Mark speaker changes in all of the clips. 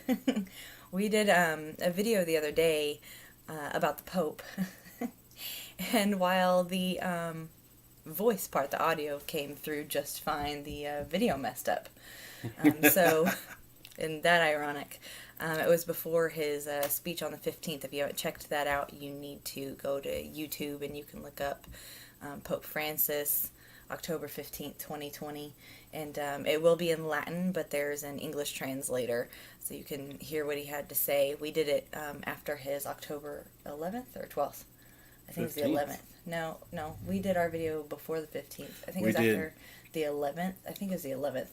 Speaker 1: Hello.
Speaker 2: We did a video the other day about the Pope. And while the voice part, the audio came through just fine, the video messed up. So, isn't that ironic? It was before his speech on the 15th. If you haven't checked that out, you need to go to YouTube and you can look up Pope Francis, October 15th, 2020. And it will be in Latin, but there's an English translator, so you can hear what he had to say. We did it after his October 11th or 12th. I think 15th? It was the 11th. No, we did our video before the 15th. I think it was after the 11th. I think it was the 11th.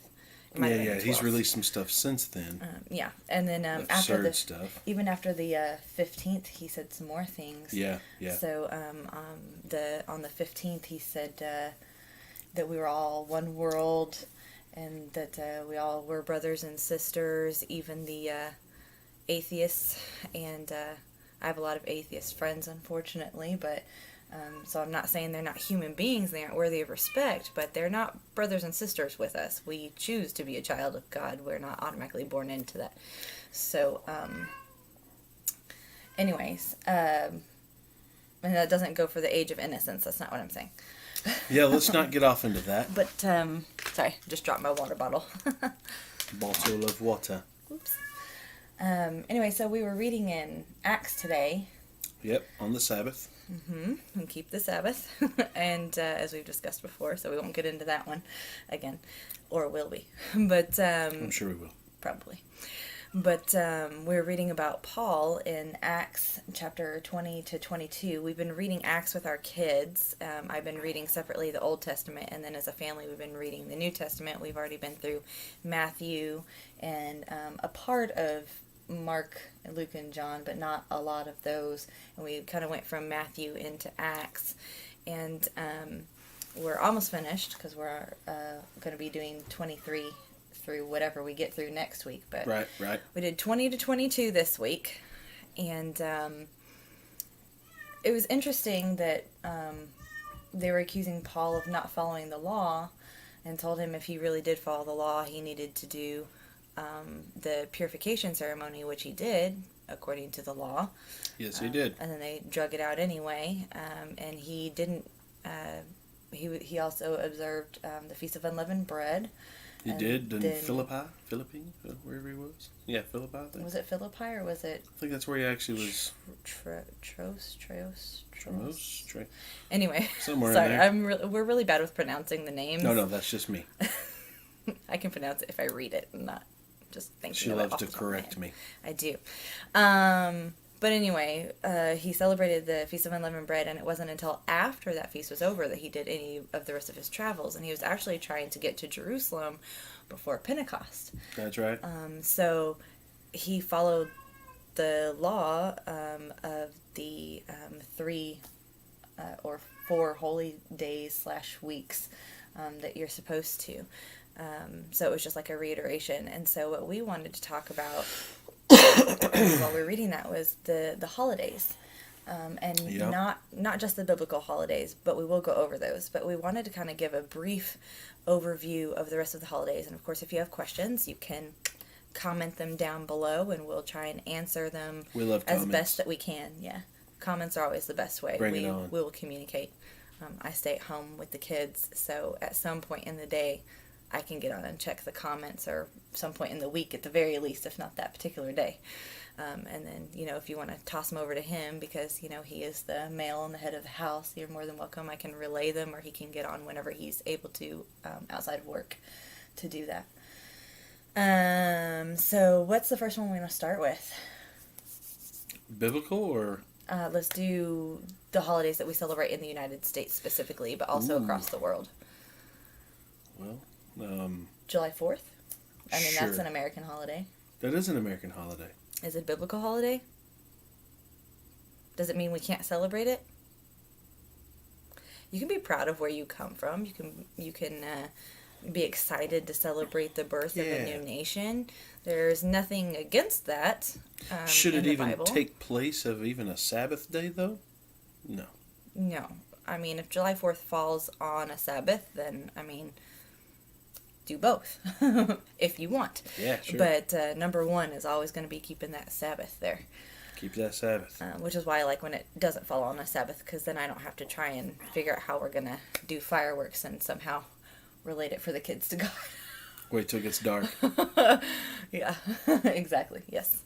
Speaker 1: Yeah, he's released some stuff since then.
Speaker 2: Yeah, and then after the stuff, even after the 15th, he said some more things.
Speaker 1: Yeah.
Speaker 2: So on the 15th, he said that we were all one world, and that we all were brothers and sisters, even the atheists. And I have a lot of atheist friends, unfortunately, but so I'm not saying they're not human beings, they aren't worthy of respect, but they're not brothers and sisters with us. We choose to be a child of God. We're not automatically born into that. So, anyways, and that doesn't go for the age of innocence. That's not what I'm saying.
Speaker 1: Yeah, let's not get off into that.
Speaker 2: But, sorry, just dropped my water bottle.
Speaker 1: Bottle of water.
Speaker 2: Oops. Anyway, so we were reading in Acts today.
Speaker 1: Yep, on the Sabbath.
Speaker 2: And keep the Sabbath. And as we've discussed before, so we won't get into that one again. Or will we? But
Speaker 1: I'm sure we will.
Speaker 2: Probably. But we're reading about Paul in Acts chapter 20 to 22. We've been reading Acts with our kids. I've been reading separately the Old Testament, and then as a family we've been reading the New Testament. We've already been through Matthew and a part of Mark, Luke, and John, but not a lot of those. And we kind of went from Matthew into Acts. And we're almost finished because we're going to be doing 23 through whatever we get through next week. But
Speaker 1: right.
Speaker 2: We did 20 to 22 this week. And it was interesting that they were accusing Paul of not following the law, and told him if he really did follow the law, he needed to do the purification ceremony, which he did according to the law.
Speaker 1: Yes, he did.
Speaker 2: And then they drug it out anyway. And he didn't. He also observed the Feast of Unleavened Bread.
Speaker 1: He did in Philippines, wherever he was. Yeah, Philippi. I think.
Speaker 2: Was it Philippi or was it?
Speaker 1: I think that's where he actually was.
Speaker 2: Treos.
Speaker 1: Anyway, somewhere
Speaker 2: sorry,
Speaker 1: in there.
Speaker 2: we're really bad with pronouncing the names.
Speaker 1: No, that's just me.
Speaker 2: I can pronounce it if I read it and not just thinking.
Speaker 1: She loves to correct me.
Speaker 2: I do. But anyway, he celebrated the Feast of Unleavened Bread, and it wasn't until after that feast was over that he did any of the rest of his travels. And he was actually trying to get to Jerusalem before Pentecost.
Speaker 1: That's right.
Speaker 2: So he followed the law of the 3 or 4 holy days / weeks that you're supposed to. So it was just like a reiteration. And so what we wanted to talk about while we were reading that was the holidays, and not just the biblical holidays, but we will go over those. But we wanted to kind of give a brief overview of the rest of the holidays. And of course, if you have questions, you can comment them down below, and we'll try and answer them as best that we can. Yeah, comments are always the best way.
Speaker 1: Bring it on.
Speaker 2: We will communicate. I stay at home with the kids, so at some point in the day, I can get on and check the comments, or some point in the week at the very least, if not that particular day. And then, if you want to toss them over to him because, he is the male and the head of the house, you're more than welcome. I can relay them, or he can get on whenever he's able to, outside of work, to do that. So what's the first one we want to start with?
Speaker 1: Biblical or?
Speaker 2: Let's do the holidays that we celebrate in the United States specifically, but also across the world.
Speaker 1: Well,
Speaker 2: July 4th? I mean,
Speaker 1: sure.
Speaker 2: That's an American holiday.
Speaker 1: That is an American holiday.
Speaker 2: Is it a biblical holiday? Does it mean we can't celebrate it? You can be proud of where you come from. You can be excited to celebrate the birth of a new nation. There's nothing against that.
Speaker 1: Should it even
Speaker 2: Bible.
Speaker 1: take place of even a Sabbath day, though? No.
Speaker 2: No. I mean, if July 4th falls on a Sabbath, then, do both if you want.
Speaker 1: Yeah, sure.
Speaker 2: But number one is always going to be keeping that Sabbath there.
Speaker 1: Keep that Sabbath.
Speaker 2: Which is why I like when it doesn't fall on a Sabbath, because then I don't have to try and figure out how we're going to do fireworks and somehow relate it for the kids to God.
Speaker 1: Wait till it gets dark.
Speaker 2: Yeah, exactly. Yes.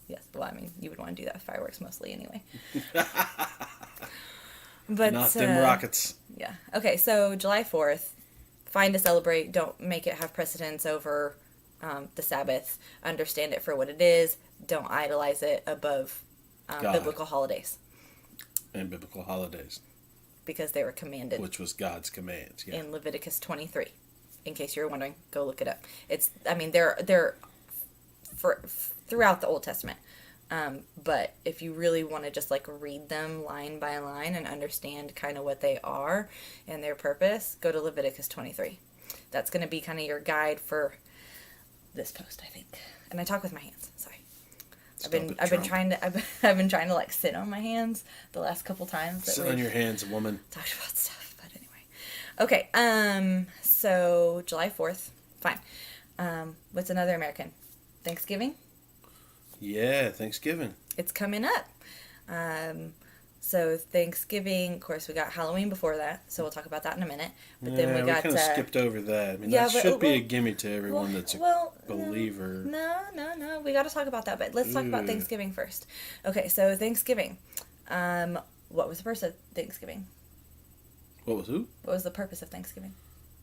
Speaker 2: Yes. Well, I mean, you would want to do that with fireworks mostly anyway. But
Speaker 1: not them rockets.
Speaker 2: Yeah. Okay, so July 4th, fine to celebrate. Don't make it have precedence over the Sabbath. Understand it for what it is. Don't idolize it above biblical holidays.
Speaker 1: And biblical holidays.
Speaker 2: Because they were commanded.
Speaker 1: Which was God's commands. Yeah.
Speaker 2: In Leviticus 23. In case you were wondering, go look it up. They're throughout the Old Testament. But if you really want to just like read them line by line and understand kind of what they are and their purpose, go to Leviticus 23. That's going to be kind of your guide for this post, I think. And I talk with my hands. Sorry. I've been trying to like sit on my hands the last couple times.
Speaker 1: Sit on your hands, woman.
Speaker 2: Talked about stuff, but anyway. Okay. So July 4th, fine. What's another American? Thanksgiving?
Speaker 1: Yeah, Thanksgiving.
Speaker 2: It's coming up. So Thanksgiving, of course, we got Halloween before that, so we'll talk about that in a minute. But then we got
Speaker 1: kind of skipped over that. I mean,
Speaker 2: yeah,
Speaker 1: that should be a gimme to everyone that's a believer.
Speaker 2: No. We got to talk about that, but let's talk about Thanksgiving first. Okay, so Thanksgiving. What was the purpose of Thanksgiving?
Speaker 1: What was who?
Speaker 2: What was the purpose of Thanksgiving?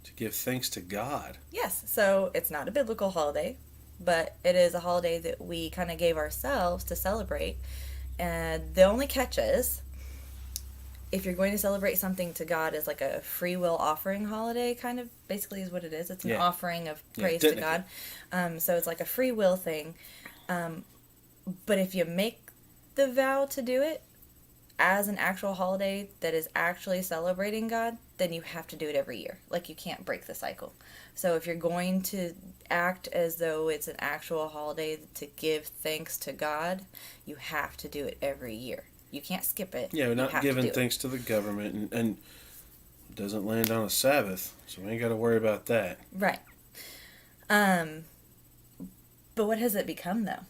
Speaker 1: To give thanks to God.
Speaker 2: Yes, so it's not a biblical holiday, but it is a holiday that we kind of gave ourselves to celebrate. And the only catch is, if you're going to celebrate something to God as like a free will offering holiday, kind of basically is what it is. It's an offering of praise to God. So it's like a free will thing. But if you make the vow to do it as an actual holiday that is actually celebrating God, then you have to do it every year. Like, you can't break the cycle. So if you're going to act as though it's an actual holiday to give thanks to God, you have to do it every year. You can't skip it.
Speaker 1: Yeah, we're not giving thanks to the government, and it doesn't land on a Sabbath, so we ain't got to worry about that.
Speaker 2: Right. But what has it become, though?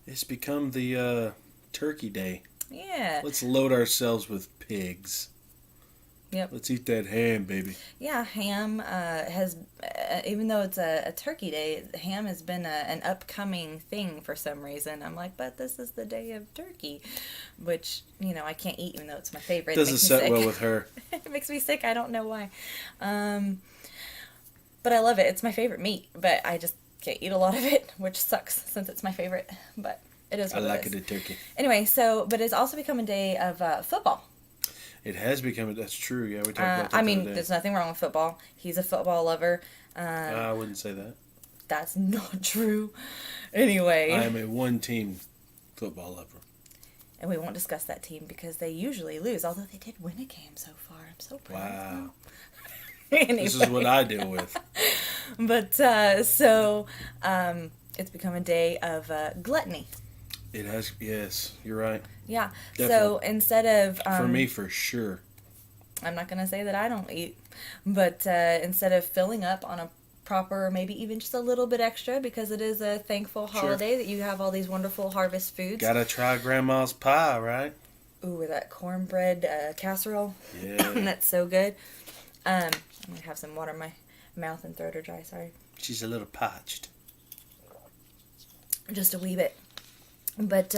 Speaker 1: It's become the Turkey Day.
Speaker 2: Yeah.
Speaker 1: Let's load ourselves with pigs.
Speaker 2: Yep.
Speaker 1: Let's eat that ham, baby.
Speaker 2: Yeah, ham has, even though it's a turkey day, ham has been an upcoming thing for some reason. I'm like, but this is the day of turkey, which, I can't eat even though it's my favorite.
Speaker 1: Doesn't set well with her.
Speaker 2: It makes me sick. I don't know why. But I love it. It's my favorite meat, but I just can't eat a lot of it, which sucks since it's my favorite. But it is what
Speaker 1: I like
Speaker 2: it is.
Speaker 1: it in turkey.
Speaker 2: Anyway, but it's also become a day of football.
Speaker 1: It has become. That's true. Yeah, we talked about that.
Speaker 2: There's nothing wrong with football. He's a football lover.
Speaker 1: I wouldn't say that.
Speaker 2: That's not true. Anyway.
Speaker 1: I am a one-team football lover.
Speaker 2: And we won't discuss that team because they usually lose, although they did win a game so far. I'm so proud of them. Anyway.
Speaker 1: This is what I deal with.
Speaker 2: But, it's become a day of gluttony.
Speaker 1: It has, yes, you're right.
Speaker 2: Yeah.
Speaker 1: Definitely.
Speaker 2: So instead of...
Speaker 1: for me, for sure.
Speaker 2: I'm not going to say that I don't eat, but instead of filling up on a proper, maybe even just a little bit extra, because it is a thankful holiday that you have all these wonderful harvest foods.
Speaker 1: Gotta try Grandma's pie, right?
Speaker 2: Ooh, or that cornbread casserole.
Speaker 1: Yeah.
Speaker 2: That's so good. I'm going to have some water in my mouth and throat are dry, sorry.
Speaker 1: She's a little parched.
Speaker 2: Just a wee bit. But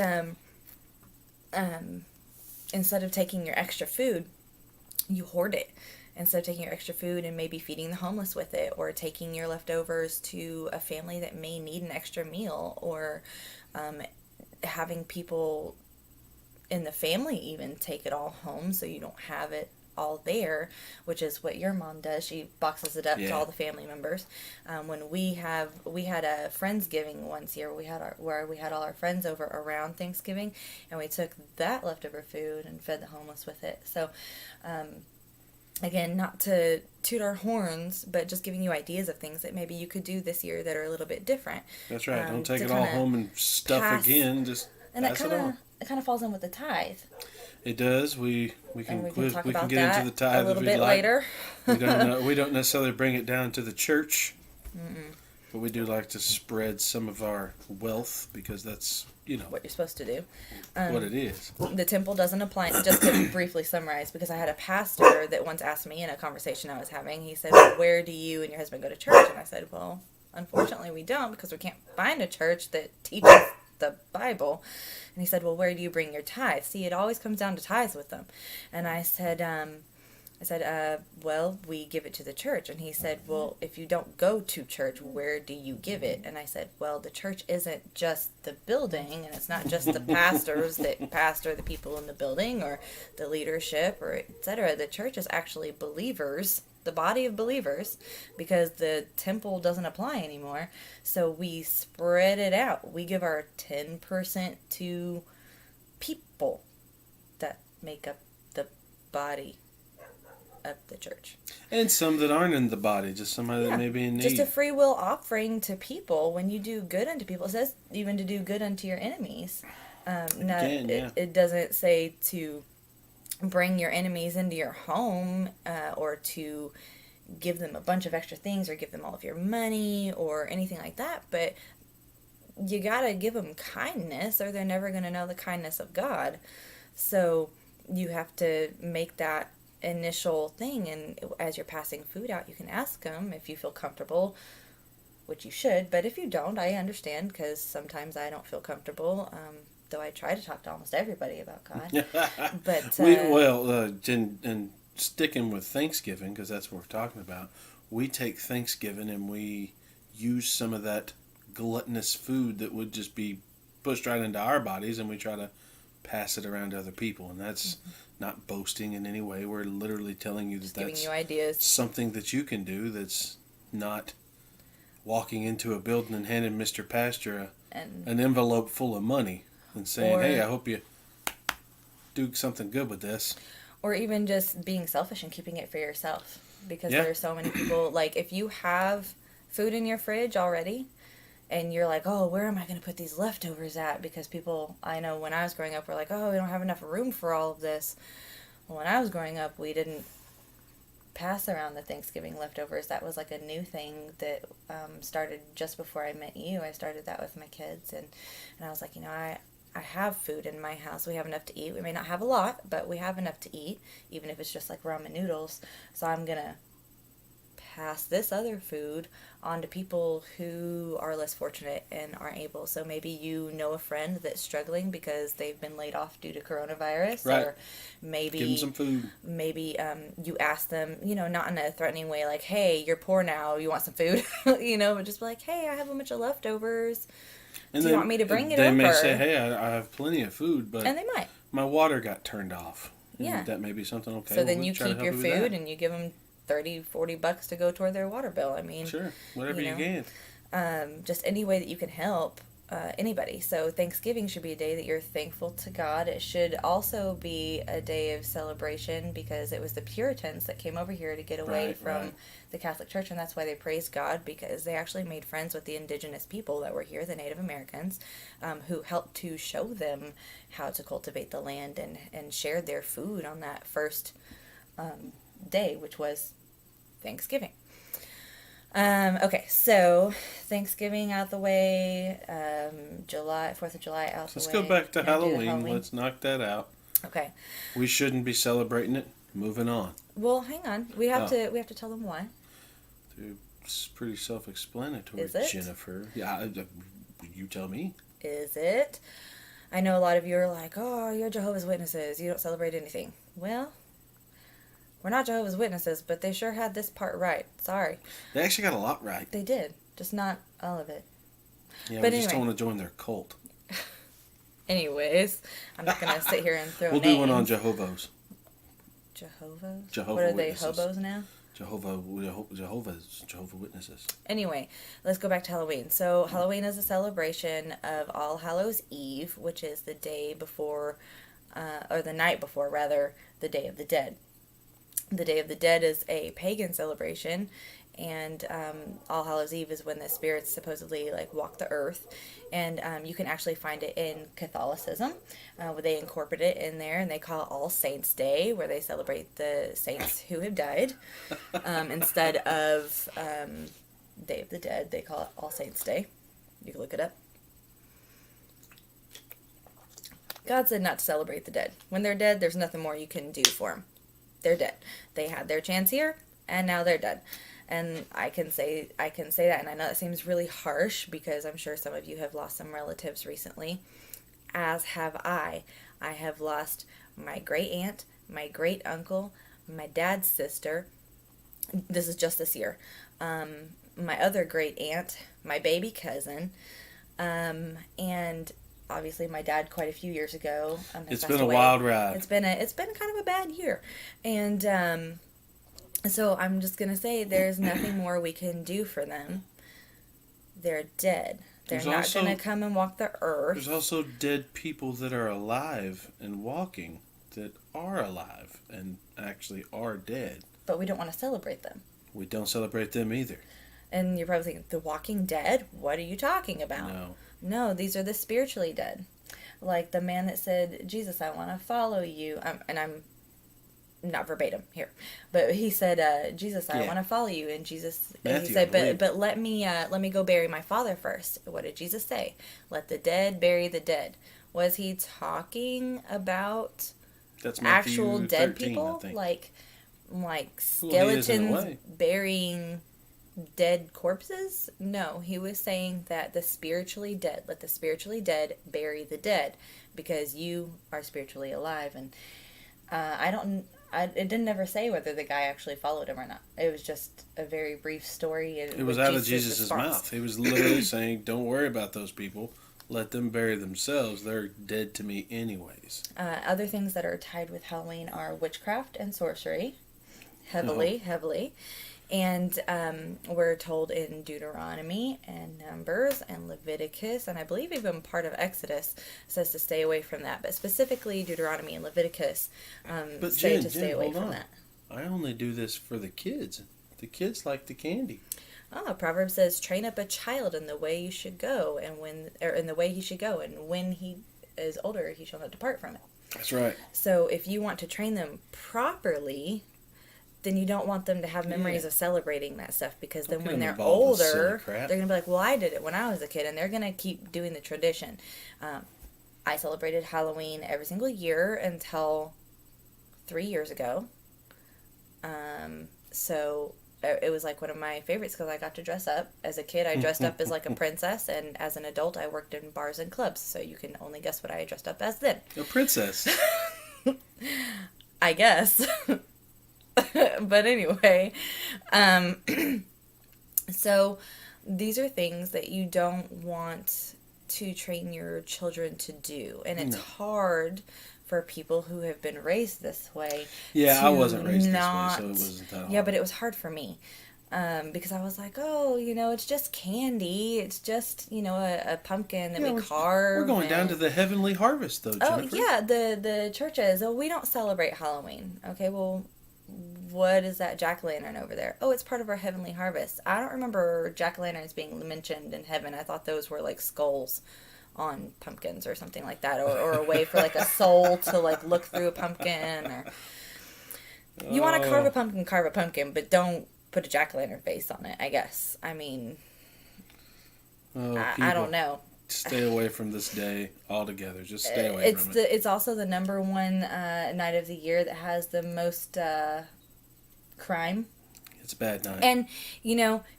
Speaker 2: instead of taking your extra food, you hoard it. Instead of taking your extra food and maybe feeding the homeless with it, or taking your leftovers to a family that may need an extra meal, or having people in the family even take it all home so you don't have it all there, which is what your mom does. She boxes it up to all the family members. When we had a Friendsgiving once year, where we had all our friends over around Thanksgiving, and we took that leftover food and fed the homeless with it. So, again, not to toot our horns, but just giving you ideas of things that maybe you could do this year that are a little bit different.
Speaker 1: That's right. Don't take it all home and stuff again. Just pass it on.
Speaker 2: It kind of falls in with the tithe.
Speaker 1: It does. We can
Speaker 2: talk
Speaker 1: we
Speaker 2: about
Speaker 1: can get into the tithe
Speaker 2: a little
Speaker 1: if we'd
Speaker 2: bit
Speaker 1: like.
Speaker 2: later.
Speaker 1: We don't necessarily bring it down to the church
Speaker 2: Mm-mm.
Speaker 1: But we do like to spread some of our wealth because that's,
Speaker 2: What you're supposed to do.
Speaker 1: what it is.
Speaker 2: The temple doesn't apply. Just to briefly summarize, because I had a pastor that once asked me in a conversation I was having, he said, well, where do you and your husband go to church? And I said, well, unfortunately we don't, because we can't find a church that teaches the Bible. And he said, well, where do you bring your tithes? See, it always comes down to tithes with them. And I said, well, we give it to the church. And he said, well, if you don't go to church, where do you give it? And I said, well, the church isn't just the building, and it's not just the pastors that pastor the people in the building or the leadership or etc. The church is actually believers, the body of believers, because the temple doesn't apply anymore. So we spread it out. We give our 10% to people that make up the body of the church.
Speaker 1: And some that aren't in the body, just somebody that may be in need.
Speaker 2: Just a free will offering to people. When you do good unto people, it says even to do good unto your enemies. It doesn't say to bring your enemies into your home or to give them a bunch of extra things or give them all of your money or anything like that. But you gotta give them kindness or they're never going to know the kindness of God. So you have to make that initial thing, and as you're passing food out, you can ask them if you feel comfortable, which you should, but if you don't, I understand, because sometimes I don't feel comfortable, though I try to talk to almost everybody about God. But
Speaker 1: and sticking with Thanksgiving, because that's what we're talking about, we take Thanksgiving and we use some of that gluttonous food that would just be pushed right into our bodies, and we try to pass it around to other people, and that's not boasting in any way. We're literally telling you that
Speaker 2: giving you ideas,
Speaker 1: something that you can do that's not walking into a building and handing Mr. Pastor an envelope full of money and saying, hey, I hope you do something good with this.
Speaker 2: Or even just being selfish and keeping it for yourself, because there are so many people, like if you have food in your fridge already, and you're like, oh, where am I going to put these leftovers at? Because people, I know when I was growing up, were like, oh, we don't have enough room for all of this. Well, when I was growing up, we didn't pass around the Thanksgiving leftovers. That was like a new thing that started just before I met you. I started that with my kids. And I was like, I have food in my house. We have enough to eat. We may not have a lot, but we have enough to eat, even if it's just like ramen noodles. So I'm going to pass this other food on to people who are less fortunate and aren't able. So maybe you know a friend that's struggling because they've been laid off due to coronavirus,
Speaker 1: right.
Speaker 2: Or maybe
Speaker 1: give them some food.
Speaker 2: Maybe you ask them, not in a threatening way, like, "Hey, you're poor now. You want some food?" But just be like, "Hey, I have a bunch of leftovers. Do you want me to bring it over?"
Speaker 1: They may say, "Hey, I have plenty of food, but
Speaker 2: and they might.
Speaker 1: My water got turned off."
Speaker 2: Yeah,
Speaker 1: that may be something. Okay,
Speaker 2: so then you keep your food and you give them $30-$40 to go toward their water bill. I mean,
Speaker 1: sure, whatever you can.
Speaker 2: Just any way that you can help anybody. So Thanksgiving should be a day that you're thankful to God. It should also be a day of celebration because it was the Puritans that came over here to get away from the Catholic Church, and that's why they praised God, because they actually made friends with the indigenous people that were here, the Native Americans, who helped to show them how to cultivate the land and shared their food on that first day, which was Thanksgiving. Okay, so Thanksgiving out the way, 4th of July out the way.
Speaker 1: Let's go back to Halloween. Let's knock that out.
Speaker 2: Okay.
Speaker 1: We shouldn't be celebrating it. Moving on.
Speaker 2: Well, hang on. We have to tell them why.
Speaker 1: It's pretty self-explanatory,
Speaker 2: Is it?
Speaker 1: Jennifer. Yeah, you tell me.
Speaker 2: Is it? I know a lot of you are like, oh, you're Jehovah's Witnesses. You don't celebrate anything. Well, we're not Jehovah's Witnesses, but they sure had this part right. Sorry.
Speaker 1: They actually got a lot right.
Speaker 2: They did. Just not all of it.
Speaker 1: Yeah, but we just don't want to join their cult.
Speaker 2: Anyways, I'm not going to sit here and throw
Speaker 1: We'll
Speaker 2: names.
Speaker 1: do one on Jehovah's.
Speaker 2: Jehovah's?
Speaker 1: Jehovah
Speaker 2: What are
Speaker 1: Witnesses.
Speaker 2: they, hobos now?
Speaker 1: Jehovah Witnesses.
Speaker 2: Anyway, let's go back to Halloween. So Halloween is a celebration of All Hallows Eve, which is the day before, or the night before, rather, the Day of the Dead. The Day of the Dead is a pagan celebration, and All Hallows Eve is when the spirits supposedly walk the earth, and you can actually find it in Catholicism, where they incorporate it in there, and they call it All Saints Day, where they celebrate the saints who have died, instead of Day of the Dead. They call it All Saints Day. You can look it up. God said not to celebrate the dead. When they're dead, there's nothing more you can do for them. They're dead. They had their chance here, and now they're dead. And I can say that, and I know that seems really harsh because I'm sure some of you have lost some relatives recently, as have I. I have lost my great aunt, my great uncle, my dad's sister. This is just this year. My other great aunt, my baby cousin, and obviously my dad quite a few years ago.
Speaker 1: It's been a wild ride.
Speaker 2: It's been kind of a bad year, and so I'm just gonna say there's nothing more we can do for them. They're dead. They're not gonna come and walk the earth.
Speaker 1: There's also dead people that are alive and walking that are alive and actually are dead.
Speaker 2: But we don't want to celebrate them.
Speaker 1: We don't celebrate them either.
Speaker 2: And you're probably thinking, The Walking Dead? What are you talking about? No, these are the spiritually dead. Like the man that said, Jesus, I want to follow you. And I'm not verbatim here. But he said, Jesus, I want to follow you. And Jesus,
Speaker 1: Matthew,
Speaker 2: he said, but let me go bury my father first. What did Jesus say? Let the dead bury the dead. Was he talking about actual dead 13, people? Like skeletons burying dead corpses? No, he was saying that the spiritually dead, let the spiritually dead bury the dead, because you are spiritually alive. And it didn't ever say whether the guy actually followed him or not. It was just a very brief story.
Speaker 1: It was out of Jesus' mouth. He was literally saying, don't worry about those people. Let them bury themselves. They're dead to me anyways.
Speaker 2: Other things that are tied with Halloween are witchcraft and sorcery. Heavily. And we're told in Deuteronomy and Numbers and Leviticus, and I believe even part of Exodus says to stay away from that. But specifically Deuteronomy and Leviticus say to stay away from that.
Speaker 1: I only do this for the kids. The kids like the candy.
Speaker 2: Proverbs says, train up a child in the way you should go, in the way he should go, and when he is older, he shall not depart from it.
Speaker 1: That's right.
Speaker 2: So if you want to train them properly, then you don't want them to have memories of celebrating that stuff, because then when they're older, they're going to be like, well, I did it when I was a kid, and they're going to keep doing the tradition. I celebrated Halloween every single year until 3 years ago. So it was like one of my favorites because I got to dress up. As a kid, I dressed up as like a princess, and as an adult, I worked in bars and clubs, so you can only guess what I dressed up as then.
Speaker 1: A princess.
Speaker 2: I guess. But anyway, so these are things that you don't want to train your children to do, and it's hard for people who have been raised this way.
Speaker 1: Yeah, I wasn't raised this way, so it wasn't that hard.
Speaker 2: Yeah, but it was hard for me. Because I was like, oh, it's just candy. It's just, a pumpkin that we carve.
Speaker 1: We're going down to the heavenly harvest, though, Jennifer.
Speaker 2: Oh, yeah, the churches. Oh, we don't celebrate Halloween. Okay, well, what is that jack-o'-lantern over there? Oh, it's part of our heavenly harvest. I don't remember jack-o'-lanterns being mentioned in heaven. I thought those were like skulls on pumpkins or something like that, or a way for like a soul to like look through a pumpkin. Or you want to carve a pumpkin, but don't put a jack-o'-lantern face on it, I guess. I mean, I don't know.
Speaker 1: Stay away from this day altogether. Just stay away from it.
Speaker 2: It's also the number one night of the year that has the most crime.
Speaker 1: It's a bad night.
Speaker 2: And,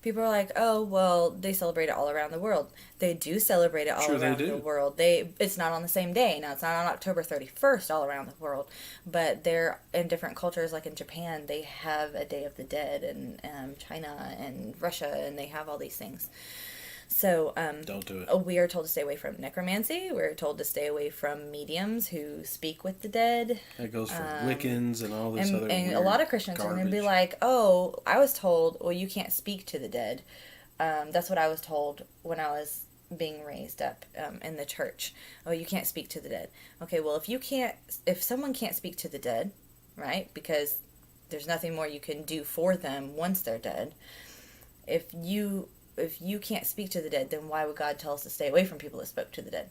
Speaker 2: people are like, oh, well, they celebrate it all around the world. They do celebrate it all around the world. It's not on the same day. Now, it's not on October 31st all around the world. But they're in different cultures, like in Japan, they have a Day of the Dead, and China and Russia, and they have all these things. So,
Speaker 1: don't do it.
Speaker 2: We are told to stay away from necromancy. We're told to stay away from mediums who speak with the dead.
Speaker 1: That goes for Wiccans and all this other
Speaker 2: and a lot of Christians are going to be like, oh, I was told, well, you can't speak to the dead. That's what I was told when I was being raised up in the church. Oh, you can't speak to the dead. Okay, well, if someone can't speak to the dead, right, because there's nothing more you can do for them once they're dead, if you can't speak to the dead, then why would God tell us to stay away from people that spoke to the dead?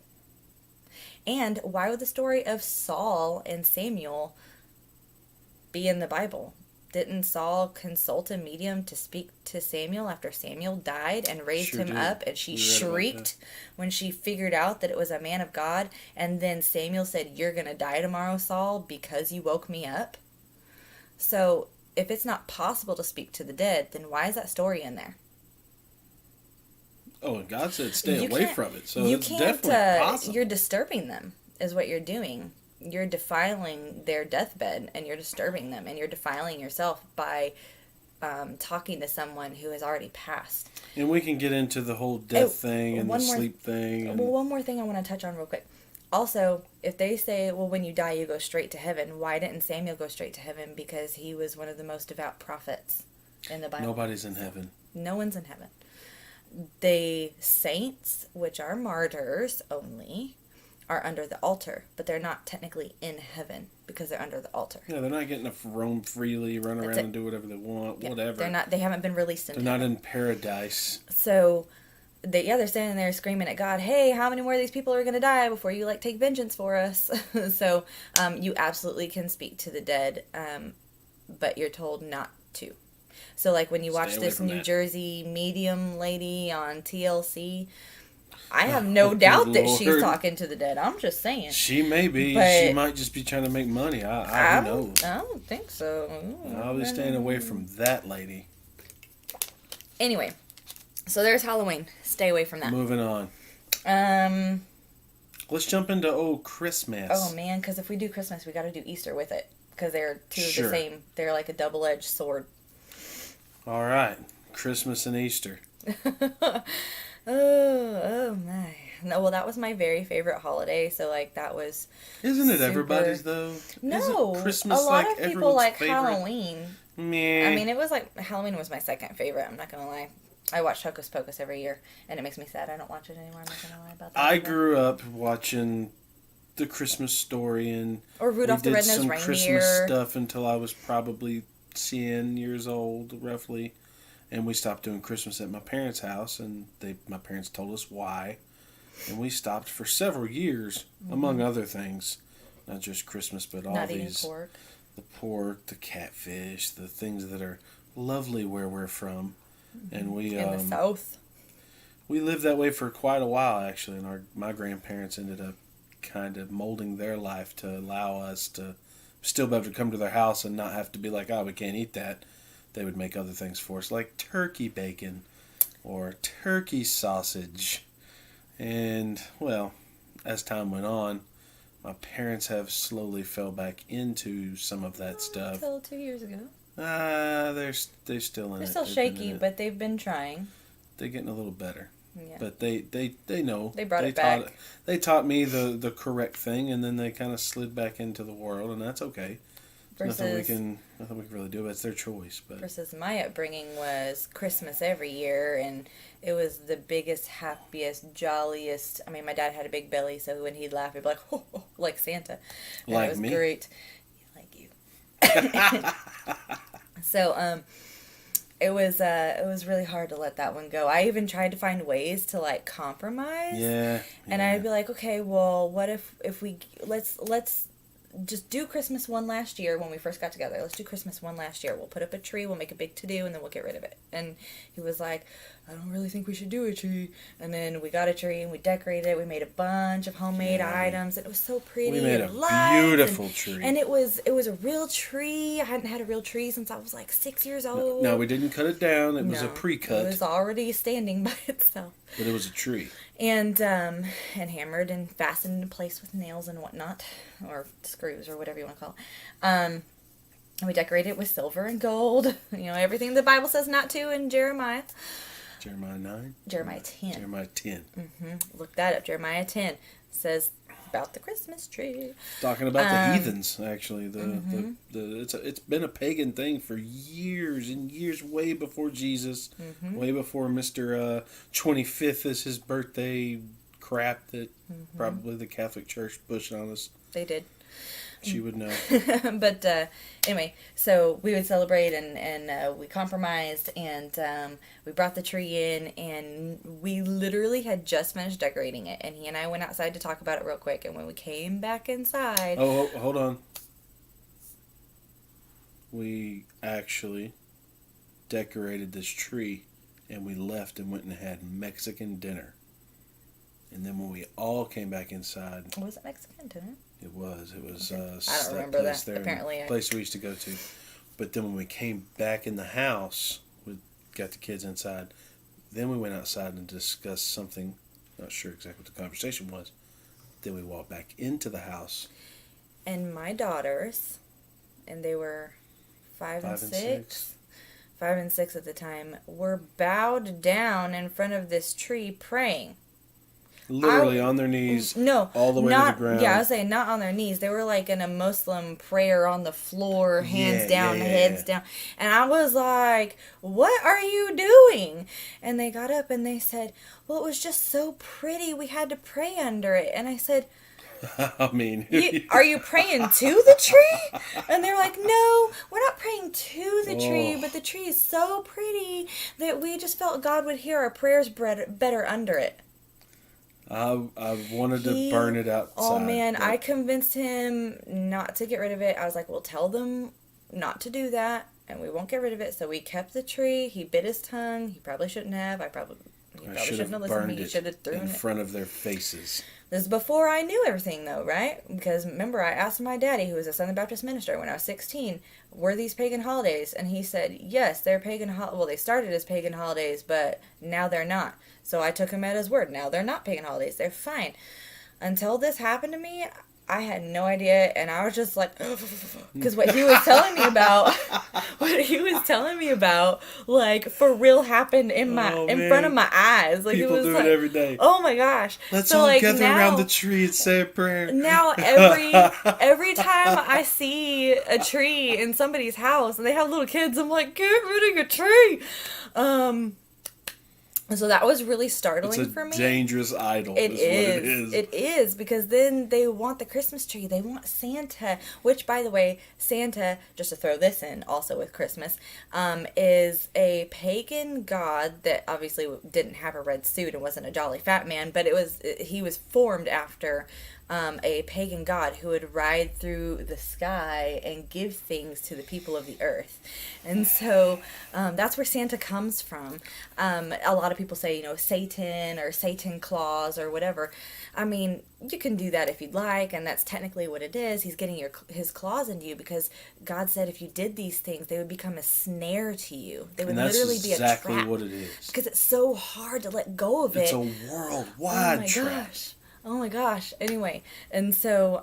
Speaker 2: And why would the story of Saul and Samuel be in the Bible? didn't Saul consult a medium to speak to Samuel after Samuel died and raised
Speaker 1: Sure
Speaker 2: him
Speaker 1: did.
Speaker 2: up? And she
Speaker 1: We read about
Speaker 2: shrieked when she figured out that it was a man of God. And then Samuel said, "You're going to die tomorrow, Saul, because you woke me up." So if it's not possible to speak to the dead, then why is that story in there?
Speaker 1: Oh, and God said stay
Speaker 2: You
Speaker 1: away
Speaker 2: can't-
Speaker 1: from it. So
Speaker 2: you
Speaker 1: it's
Speaker 2: can't,
Speaker 1: definitely possible.
Speaker 2: You're disturbing them, is what you're doing. You're defiling their deathbed, and you're disturbing them, and you're defiling yourself by talking to someone who has already passed.
Speaker 1: And we can get into the whole death thing and the
Speaker 2: one more-
Speaker 1: sleep thing. And
Speaker 2: Well, one more thing I want to touch on real quick. Also, if they say, well, when you die, you go straight to heaven, why didn't Samuel go straight to heaven? Because he was one of the most devout prophets in the Bible.
Speaker 1: nobody's in heaven.
Speaker 2: No one's in heaven. The saints, which are martyrs only, are under the altar, but they're not technically in heaven because they're under the altar.
Speaker 1: Yeah, they're not getting to roam freely, run
Speaker 2: That's
Speaker 1: around
Speaker 2: it.
Speaker 1: and do whatever they want,
Speaker 2: Yeah,
Speaker 1: whatever.
Speaker 2: They're not. They haven't been released into
Speaker 1: They're not
Speaker 2: heaven.
Speaker 1: in paradise.
Speaker 2: So, they're standing there screaming at God, "Hey, how many more of these people are going to die before you take vengeance for us?" So, you absolutely can speak to the dead, but you're told not to. So, like when you
Speaker 1: Stay
Speaker 2: watch
Speaker 1: away
Speaker 2: this
Speaker 1: from
Speaker 2: New
Speaker 1: that.
Speaker 2: Jersey medium lady on TLC, I have no
Speaker 1: good
Speaker 2: doubt that she's
Speaker 1: Lord.
Speaker 2: talking to the dead. I'm just saying.
Speaker 1: She may be.
Speaker 2: But-
Speaker 1: She might just be trying to make money.
Speaker 2: I
Speaker 1: Who knows?
Speaker 2: don't think so.
Speaker 1: I'll be staying away from that lady.
Speaker 2: Anyway, so there's Halloween. Stay away from that.
Speaker 1: Moving on. Let's jump into Christmas.
Speaker 2: Oh man, because if we do Christmas, we got to do Easter with it because they're two of
Speaker 1: Sure.
Speaker 2: the same. They're like a double-edged sword.
Speaker 1: All right. Christmas and Easter.
Speaker 2: Oh my. No, well, that was my very favorite holiday. So that was.
Speaker 1: Isn't it
Speaker 2: Super-
Speaker 1: everybody's though?
Speaker 2: No,
Speaker 1: Isn't Christmas
Speaker 2: a lot
Speaker 1: like
Speaker 2: of people
Speaker 1: everyone's
Speaker 2: like
Speaker 1: favorite?
Speaker 2: Halloween.
Speaker 1: Meh.
Speaker 2: I mean, it was Halloween was my second favorite. I'm not gonna lie. I watch Hocus Pocus every year, and it makes me sad. I don't watch it anymore. I'm not gonna lie about that.
Speaker 1: I
Speaker 2: either.
Speaker 1: grew up watching The Christmas Story, and
Speaker 2: Or Rudolph
Speaker 1: we
Speaker 2: the
Speaker 1: did
Speaker 2: Red-Nosed
Speaker 1: some
Speaker 2: Reindeer.
Speaker 1: Christmas stuff until I was probably 10 years old, roughly. And we stopped doing Christmas at my parents' house, and my parents told us why. And we stopped for several years, among other things. Not just Christmas, but all
Speaker 2: Not eating
Speaker 1: these.
Speaker 2: pork.
Speaker 1: The pork, the catfish, the things that are lovely where we're from. And we
Speaker 2: In the South.
Speaker 1: we lived that way for quite a while, actually. And my grandparents ended up kind of molding their life to allow us to still be able to come to their house and not have to be like, oh, we can't eat that. They would make other things for us, like turkey bacon or turkey sausage. And, well, as time went on, my parents have slowly fell back into some of that stuff.
Speaker 2: Until 2 years ago.
Speaker 1: They're still in
Speaker 2: They're
Speaker 1: it.
Speaker 2: still
Speaker 1: They've been
Speaker 2: shaky,
Speaker 1: in it.
Speaker 2: but they've been trying.
Speaker 1: They're getting a little better.
Speaker 2: Yeah.
Speaker 1: But they know.
Speaker 2: They brought it
Speaker 1: taught
Speaker 2: back.
Speaker 1: They taught me the correct thing, and then they kind of slid back into the world, and that's okay. There's nothing we can really do. It's their choice. But
Speaker 2: Versus my upbringing was Christmas every year, and it was the biggest, happiest, jolliest. I mean, my dad had a big belly, so when he'd laugh, he'd be like, "Ho, ho," like Santa. And
Speaker 1: Like
Speaker 2: it was
Speaker 1: me.
Speaker 2: great. Like you. So, it was really hard to let that one go. I even tried to find ways to compromise.
Speaker 1: yeah.
Speaker 2: And I'd be like, okay, well, what if we let's just do Christmas one last year when we first got together. Let's do Christmas one last year. We'll put up a tree, we'll make a big to-do, and then we'll get rid of it. And he was like, I don't really think we should do a tree. And then we got a tree and we decorated it. We made a bunch of homemade items. And it was so pretty.
Speaker 1: We made a
Speaker 2: and lights,
Speaker 1: beautiful tree.
Speaker 2: And it was a real tree. I hadn't had a real tree since I was 6 years old.
Speaker 1: No, we didn't cut it down. It was a
Speaker 2: No,
Speaker 1: pre-cut,
Speaker 2: It was already standing by itself.
Speaker 1: but it was a tree.
Speaker 2: And hammered and fastened in place with nails and whatnot, or screws or whatever you want to call it. And we decorated it with silver and gold. Everything the Bible says not to in Jeremiah.
Speaker 1: Jeremiah 9?
Speaker 2: Jeremiah 10.
Speaker 1: Jeremiah 10.
Speaker 2: Look that up. Jeremiah 10 says about the Christmas tree.
Speaker 1: Talking about the heathens, actually. It's been a pagan thing for years and years, way before Jesus, way before Mr. 25th is his birthday crap that probably the Catholic Church pushed on us.
Speaker 2: They did.
Speaker 1: She would know.
Speaker 2: But anyway, so we would celebrate and we compromised and we brought the tree in and we literally had just finished decorating it. And he and I went outside to talk about it real quick. And when we came back inside...
Speaker 1: Oh, hold on. we actually decorated this tree, and we left and went and had Mexican dinner. And then when we all came back inside,
Speaker 2: Was it Mexican dinner?
Speaker 1: it was
Speaker 2: Okay. I don't
Speaker 1: that
Speaker 2: remember
Speaker 1: place
Speaker 2: that.
Speaker 1: there,
Speaker 2: Apparently,
Speaker 1: place we used to go to. But then when we came back in the house, we got the kids inside. Then we went outside and discussed something. Not sure exactly what the conversation was. Then we walked back into the house.
Speaker 2: and my daughters, and they were 5 and 6. 5 and 6 at the time, were bowed down in front of this tree praying.
Speaker 1: Literally on their knees,
Speaker 2: No,
Speaker 1: all the way
Speaker 2: not,
Speaker 1: to the ground.
Speaker 2: Yeah, I was saying not on their knees. They were like in a Muslim prayer on the floor, hands
Speaker 1: Yeah,
Speaker 2: down,
Speaker 1: yeah,
Speaker 2: heads
Speaker 1: yeah.
Speaker 2: down. And I was like, what are you doing? And they got up and they said, well, it was just so pretty. We had to pray under it. And I said,
Speaker 1: I mean,
Speaker 2: are you praying to the tree? And they're like, no, we're not praying to the tree,
Speaker 1: Oh.
Speaker 2: but the tree is so pretty that we just felt God would hear our prayers better under it.
Speaker 1: I wanted to burn it outside.
Speaker 2: Oh man,
Speaker 1: but
Speaker 2: I convinced him not to get rid of it. I was like, well, tell them not to do that, and we won't get rid of it. So we kept the tree. He bit his tongue. He probably shouldn't have. He probably
Speaker 1: should
Speaker 2: shouldn't have
Speaker 1: have
Speaker 2: listened to
Speaker 1: burned
Speaker 2: me. He
Speaker 1: it
Speaker 2: should have thrown
Speaker 1: in
Speaker 2: it.
Speaker 1: front of their faces.
Speaker 2: This is before I knew everything, though, right? Because remember, I asked my daddy, who was a Southern Baptist minister, when I was 16, were these pagan holidays? And he said, yes, they're pagan well, they started as pagan holidays, but now they're not. So I took him at his word. Now they're not pagan holidays. They're fine. Until this happened to me, I had no idea, and I was just like, because what he was telling me about, like, for real happened in front of my eyes. Like,
Speaker 1: People
Speaker 2: it was
Speaker 1: do
Speaker 2: like,
Speaker 1: it every day.
Speaker 2: oh my gosh.
Speaker 1: Let's
Speaker 2: so,
Speaker 1: all
Speaker 2: like,
Speaker 1: gather
Speaker 2: now,
Speaker 1: around the tree and say a prayer.
Speaker 2: Now every time I see a tree in somebody's house and they have little kids, I'm like, get rid of your tree. So that was really startling for me.
Speaker 1: It's a dangerous idol.
Speaker 2: It
Speaker 1: is what it is.
Speaker 2: It is, because then they want the Christmas tree. They want Santa, which, by the way, Santa, just to throw this in also with Christmas, is a pagan god that obviously didn't have a red suit and wasn't a jolly fat man, but he was formed after a pagan god who would ride through the sky and give things to the people of the earth. And so that's where Santa comes from. A lot of people say, Satan or Satan claws or whatever. I mean, you can do that if you'd like, and that's technically what it is. He's getting his claws into you because God said if you did these things, they would become a snare to you. They would literally be a trap.
Speaker 1: That's exactly what it is.
Speaker 2: Because it's so hard to let go of it.
Speaker 1: It's a worldwide trap.
Speaker 2: Oh my gosh. Anyway, and so,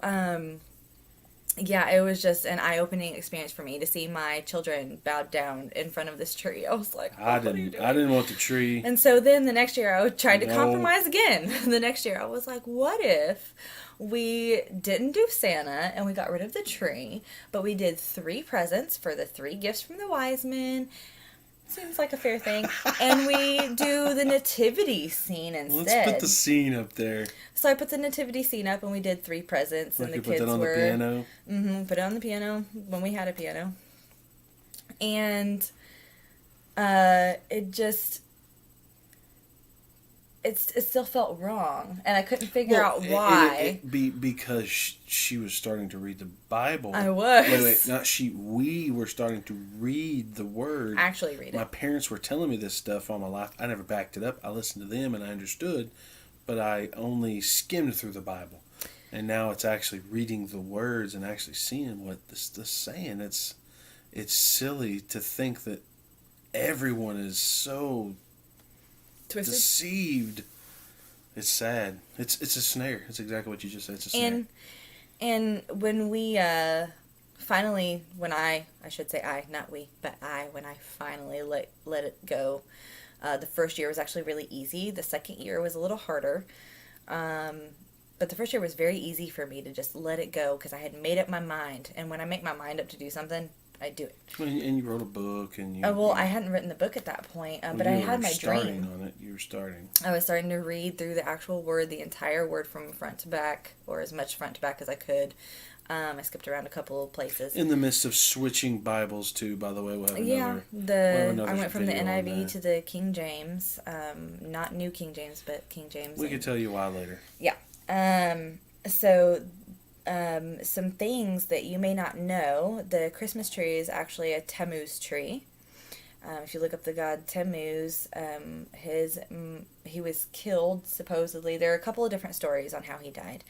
Speaker 2: yeah, it was just an eye-opening experience for me to see my children bowed down in front of this tree. I was like,
Speaker 1: I didn't want the tree.
Speaker 2: And so then the next year I tried to compromise again. The next year I was like, what if we didn't do Santa and we got rid of the tree, but we did 3 presents for the 3 gifts from the wise men? Seems like a fair thing. And we do the nativity scene instead.
Speaker 1: Let's put the scene up there.
Speaker 2: So I put the nativity scene up and we did 3 presents.
Speaker 1: Like
Speaker 2: and the
Speaker 1: you
Speaker 2: kids
Speaker 1: put that on
Speaker 2: were...
Speaker 1: the piano?
Speaker 2: Mm-hmm. Put it on the piano when we had a piano. And it still felt wrong. And I couldn't figure out why.
Speaker 1: Because she was starting to read the Bible.
Speaker 2: I was.
Speaker 1: Wait, not she. We were starting to read the Word.
Speaker 2: Actually read it.
Speaker 1: My parents were telling me this stuff all my life. I never backed it up. I listened to them and I understood, but I only skimmed through the Bible. And now it's actually reading the words and actually seeing what this is saying. It's silly to think that everyone is so
Speaker 2: Twisted.
Speaker 1: deceived. It's sad. It's a snare. It's exactly what you just said. It's a snare.
Speaker 2: And when we finally, when I finally let it go, the first year was actually really easy. The second year was a little harder. But the first year was very easy for me to just let it go because I had made up my mind. And when I make my mind up to do something, I do it.
Speaker 1: And you wrote a book, and you.
Speaker 2: I hadn't written the book at that point, but I had my dream.
Speaker 1: On it. You were starting.
Speaker 2: I was starting to read through the actual word, the entire word from front to back, or as much front to back as I could. I skipped around a couple of places.
Speaker 1: In the midst of switching Bibles, too, by the way, we'll have
Speaker 2: I went from the NIV to the King James, not New King James, but King James.
Speaker 1: We could tell you why later.
Speaker 2: Yeah. So some things that you may not know. The Christmas tree is actually a Tammuz tree. If you look up the god Tammuz, he was killed, supposedly. There are a couple of different stories on how he died.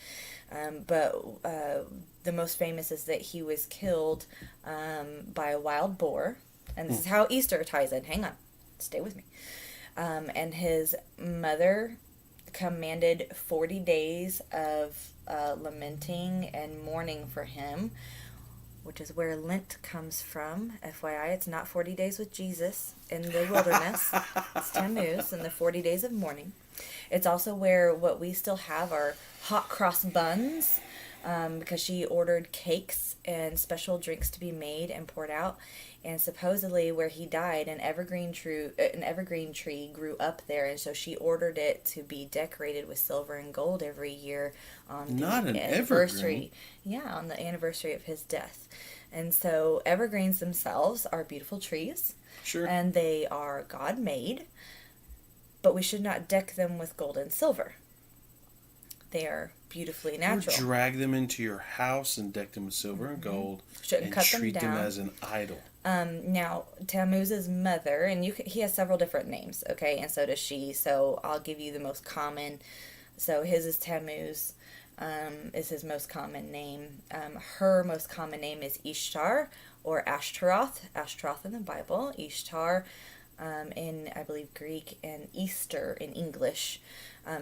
Speaker 2: But the most famous is that he was killed by a wild boar. And this is how Easter ties in. Hang on. Stay with me. And his mother commanded 40 days of lamenting and mourning for him, which is where Lent comes from. FYI, it's not 40 days with Jesus in the wilderness. It's Tammuz and the 40 days of mourning. It's also where what we still have are hot cross buns, because she ordered cakes and special drinks to be made and poured out. And supposedly where he died, an evergreen tree grew up there, and so she ordered it to be decorated with silver and gold every year on the anniversary. Evergreen. Yeah, on the anniversary of his death. And so evergreens themselves are beautiful trees.
Speaker 1: Sure.
Speaker 2: And they are God-made, but we should not deck them with gold and silver. They are beautifully natural.
Speaker 1: Or drag them into your house and deck them with silver and gold.
Speaker 2: Shouldn't
Speaker 1: and
Speaker 2: cut
Speaker 1: treat
Speaker 2: them
Speaker 1: them as an idol.
Speaker 2: Now, Tammuz's mother, and he has several different names, okay, and so does she, so I'll give you the most common. So his is Tammuz, is his most common name. Her most common name is Ishtar, or Ashtaroth in the Bible, Ishtar in, I believe, Greek, and Easter in English.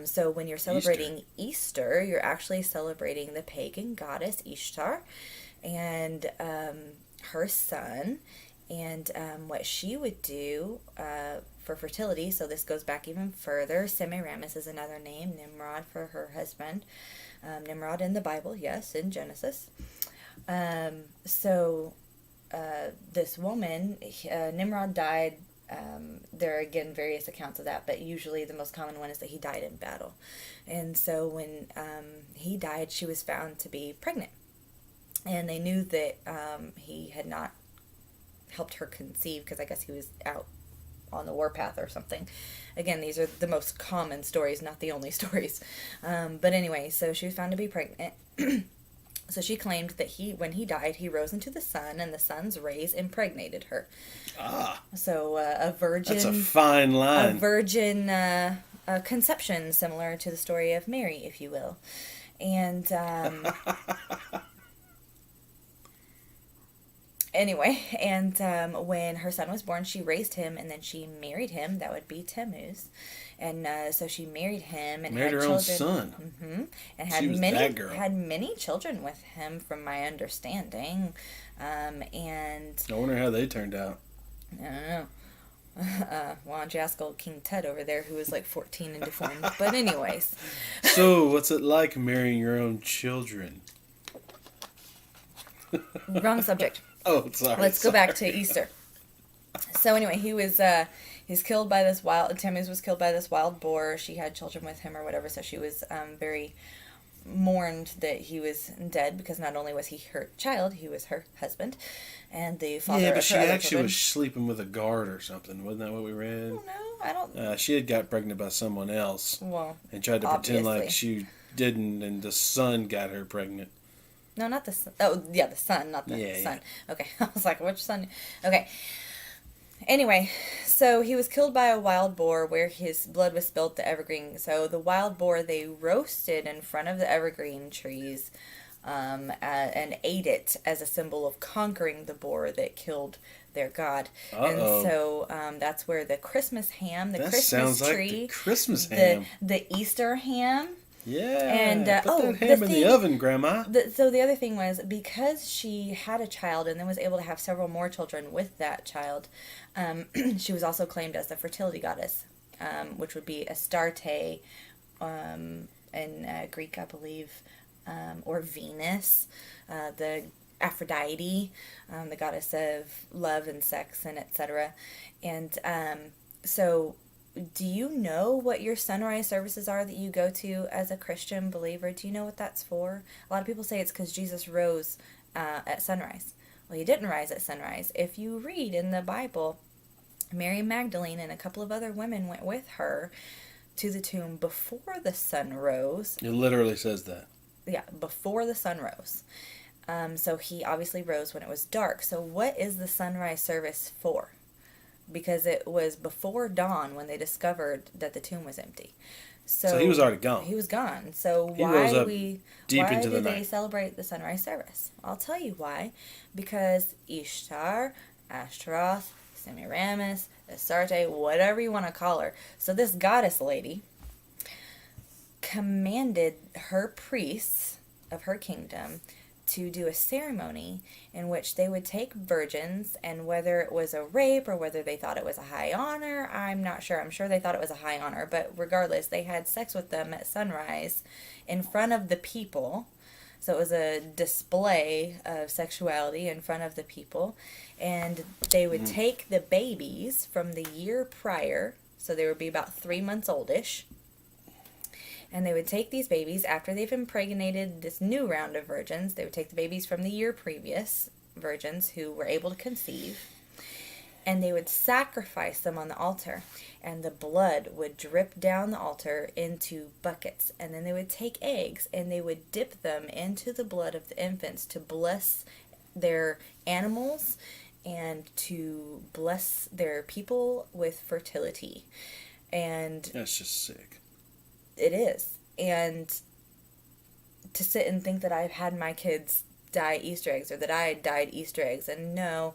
Speaker 2: So when you're celebrating Easter, you're actually celebrating the pagan goddess Ishtar, and her son, and what she would do for fertility. So this goes back even further. Semiramis is another name. Nimrod for her husband. Nimrod in the Bible, yes, in Genesis. This woman, Nimrod died. There are, again, various accounts of that, but usually the most common one is that he died in battle. And so when he died, she was found to be pregnant. And they knew that he had not helped her conceive, because I guess he was out on the warpath or something. Again, these are the most common stories, not the only stories. But anyway, so she was found to be pregnant. So she claimed that when he died, he rose into the sun, and the sun's rays impregnated her. Ah. So a virgin...
Speaker 1: That's a fine line.
Speaker 2: A virgin conception, similar to the story of Mary, if you will. And... Anyway, and when her son was born, she raised him, and then she married him. That would be Tammuz. And so she married him and
Speaker 1: married
Speaker 2: had
Speaker 1: her
Speaker 2: children.
Speaker 1: Own son.
Speaker 2: Mm-hmm. And had many children with him, from my understanding. And
Speaker 1: I wonder how they turned out.
Speaker 2: I don't know. Why don't you ask old King Tut over there, who was like 14 and deformed? But anyways.
Speaker 1: So, what's it like marrying your own children?
Speaker 2: Wrong subject.
Speaker 1: Oh, sorry.
Speaker 2: Let's go back to Easter. So anyway, he's killed by this Tammuz was killed by this wild boar. She had children with him or whatever, so she was very mourned that he was dead, because not only was he her child, he was her husband, and the father of her other children.
Speaker 1: Yeah, but she actually was sleeping with a guard or something. Wasn't that what we read?
Speaker 2: Oh, no, I don't...
Speaker 1: she had got pregnant by someone else.
Speaker 2: Well,
Speaker 1: and tried to pretend like she didn't, and the son got her pregnant.
Speaker 2: No, not the son. Oh, yeah, the son, not the son. Yeah. Okay, I was like, which son? Okay. Anyway, so he was killed by a wild boar, where his blood was spilled to evergreen. So the wild boar, they roasted in front of the evergreen trees and ate it as a symbol of conquering the boar that killed their god. And so that's where the Christmas ham, Christmas tree,
Speaker 1: like the Christmas ham,
Speaker 2: the Easter ham.
Speaker 1: Yeah,
Speaker 2: and
Speaker 1: put that ham in the oven, Grandma.
Speaker 2: So the other thing was, because she had a child and then was able to have several more children with that child, she was also claimed as the fertility goddess, which would be Astarte in Greek, I believe, or Venus, the Aphrodite, the goddess of love and sex and etc. And so... Do you know what your sunrise services are that you go to as a Christian believer? Do you know what that's for? A lot of people say it's because Jesus rose at sunrise. Well, he didn't rise at sunrise. If you read in the Bible, Mary Magdalene and a couple of other women went with her to the tomb before the sun rose.
Speaker 1: It literally says that.
Speaker 2: yeah, before the sun rose. So he obviously rose when it was dark. So what is the sunrise service for? Because it was before dawn when they discovered that the tomb was empty.
Speaker 1: So he was already gone.
Speaker 2: He was gone. So
Speaker 1: He rose up deep
Speaker 2: why
Speaker 1: into the
Speaker 2: do they
Speaker 1: night.
Speaker 2: celebrate the sunrise service? I'll tell you why. Because Ishtar, Ashtaroth, Semiramis, Astarte, whatever you want to call her. So this goddess lady commanded her priests of her kingdom to do a ceremony in which they would take virgins, and whether it was a rape or whether they thought it was a high honor, I'm not sure. I'm sure they thought it was a high honor, but regardless, they had sex with them at sunrise in front of the people. So it was a display of sexuality in front of the people, and they would take the babies from the year prior, so they would be about 3 months oldish, and they would take these babies after they've impregnated this new round of virgins. They would take the babies from the year previous, virgins who were able to conceive, and they would sacrifice them on the altar. And the blood would drip down the altar into buckets. And then they would take eggs and they would dip them into the blood of the infants to bless their animals and to bless their people with fertility. And
Speaker 1: That's just sick.
Speaker 2: it is. And to sit and think that I've had my kids dye Easter eggs, or that I dyed Easter eggs, and no,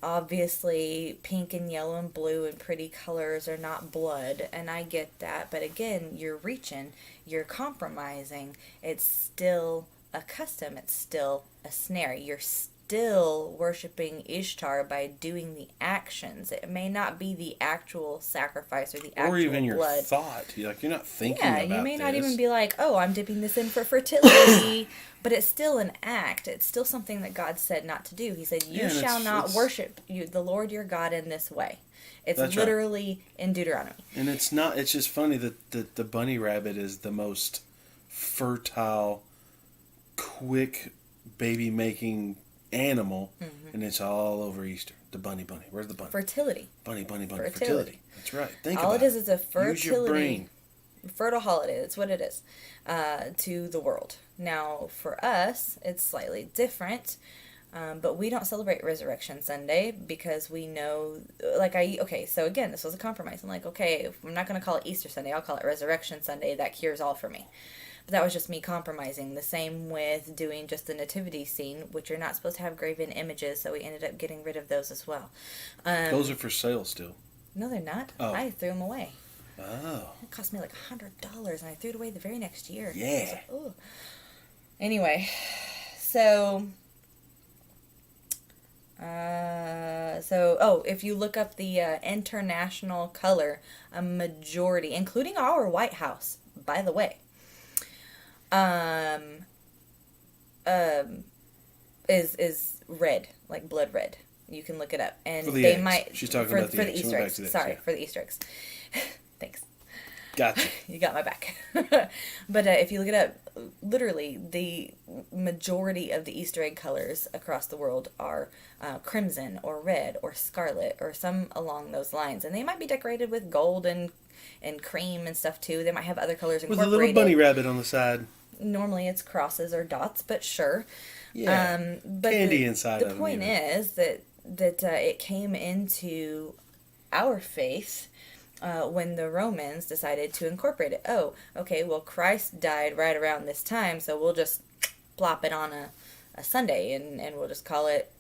Speaker 2: obviously pink and yellow and blue and pretty colors are not blood, and I get that, but again, you're reaching, you're compromising. It's still a custom, it's still a snare. You're still worshiping Ishtar by doing the actions. It may not be the actual sacrifice or the actual
Speaker 1: Or even
Speaker 2: blood.
Speaker 1: your thought. You're not thinking
Speaker 2: Yeah,
Speaker 1: about
Speaker 2: you may not
Speaker 1: this.
Speaker 2: even be like, oh, I'm dipping this in for fertility, but it's still an act. It's still something that God said not to do. He said, you
Speaker 1: Yeah, and
Speaker 2: shall not
Speaker 1: it's-
Speaker 2: worship the Lord your God in this way. It's
Speaker 1: That's right.
Speaker 2: literally in Deuteronomy.
Speaker 1: And it's not. It's just funny that the bunny rabbit is the most fertile, quick baby making animal, and it's all over Easter. The bunny. Where's the bunny?
Speaker 2: Fertility.
Speaker 1: Bunny.
Speaker 2: Fertility.
Speaker 1: Fertility. That's right. Think
Speaker 2: All
Speaker 1: about
Speaker 2: it is a
Speaker 1: Use your
Speaker 2: fertility,
Speaker 1: brain.
Speaker 2: fertile holiday. That's what it is to the world. Now, for us, it's slightly different. But we don't celebrate Resurrection Sunday because we know, so again, this was a compromise. I'm like, okay, if I'm not going to call it Easter Sunday, I'll call it Resurrection Sunday. That cures all for me. But that was just me compromising. The same with doing just the nativity scene, which you're not supposed to have graven images, so we ended up getting rid of those as well.
Speaker 1: Those are for sale still.
Speaker 2: No, they're not.
Speaker 1: Oh.
Speaker 2: I threw them away.
Speaker 1: Oh.
Speaker 2: It cost me like $100, and I threw it away the very next year.
Speaker 1: Yeah.
Speaker 2: I was like, ooh. Anyway, so if you look up the international color, a majority, including our White House, by the way, is red, like blood red. You can look it up, and
Speaker 1: For the
Speaker 2: they
Speaker 1: eggs.
Speaker 2: might.
Speaker 1: She's talking
Speaker 2: for,
Speaker 1: about the
Speaker 2: for
Speaker 1: eggs.
Speaker 2: the
Speaker 1: She
Speaker 2: Easter
Speaker 1: went back
Speaker 2: eggs.
Speaker 1: to the eggs,
Speaker 2: Sorry,
Speaker 1: yeah.
Speaker 2: for the Easter eggs. Thanks.
Speaker 1: Gotcha.
Speaker 2: You got my back. But if you look it up, literally the majority of the Easter egg colors across the world are crimson or red or scarlet or some along those lines. And they might be decorated with gold and cream and stuff too. They might have other colors
Speaker 1: With
Speaker 2: incorporated.
Speaker 1: a little bunny rabbit on the side.
Speaker 2: Normally it's crosses or dots, but sure.
Speaker 1: Yeah.
Speaker 2: But
Speaker 1: Candy inside
Speaker 2: the
Speaker 1: of them.
Speaker 2: point
Speaker 1: even.
Speaker 2: is that it came into our faith when the Romans decided to incorporate it. Oh, okay, well, Christ died right around this time, so we'll just plop it on a Sunday, and we'll just call it,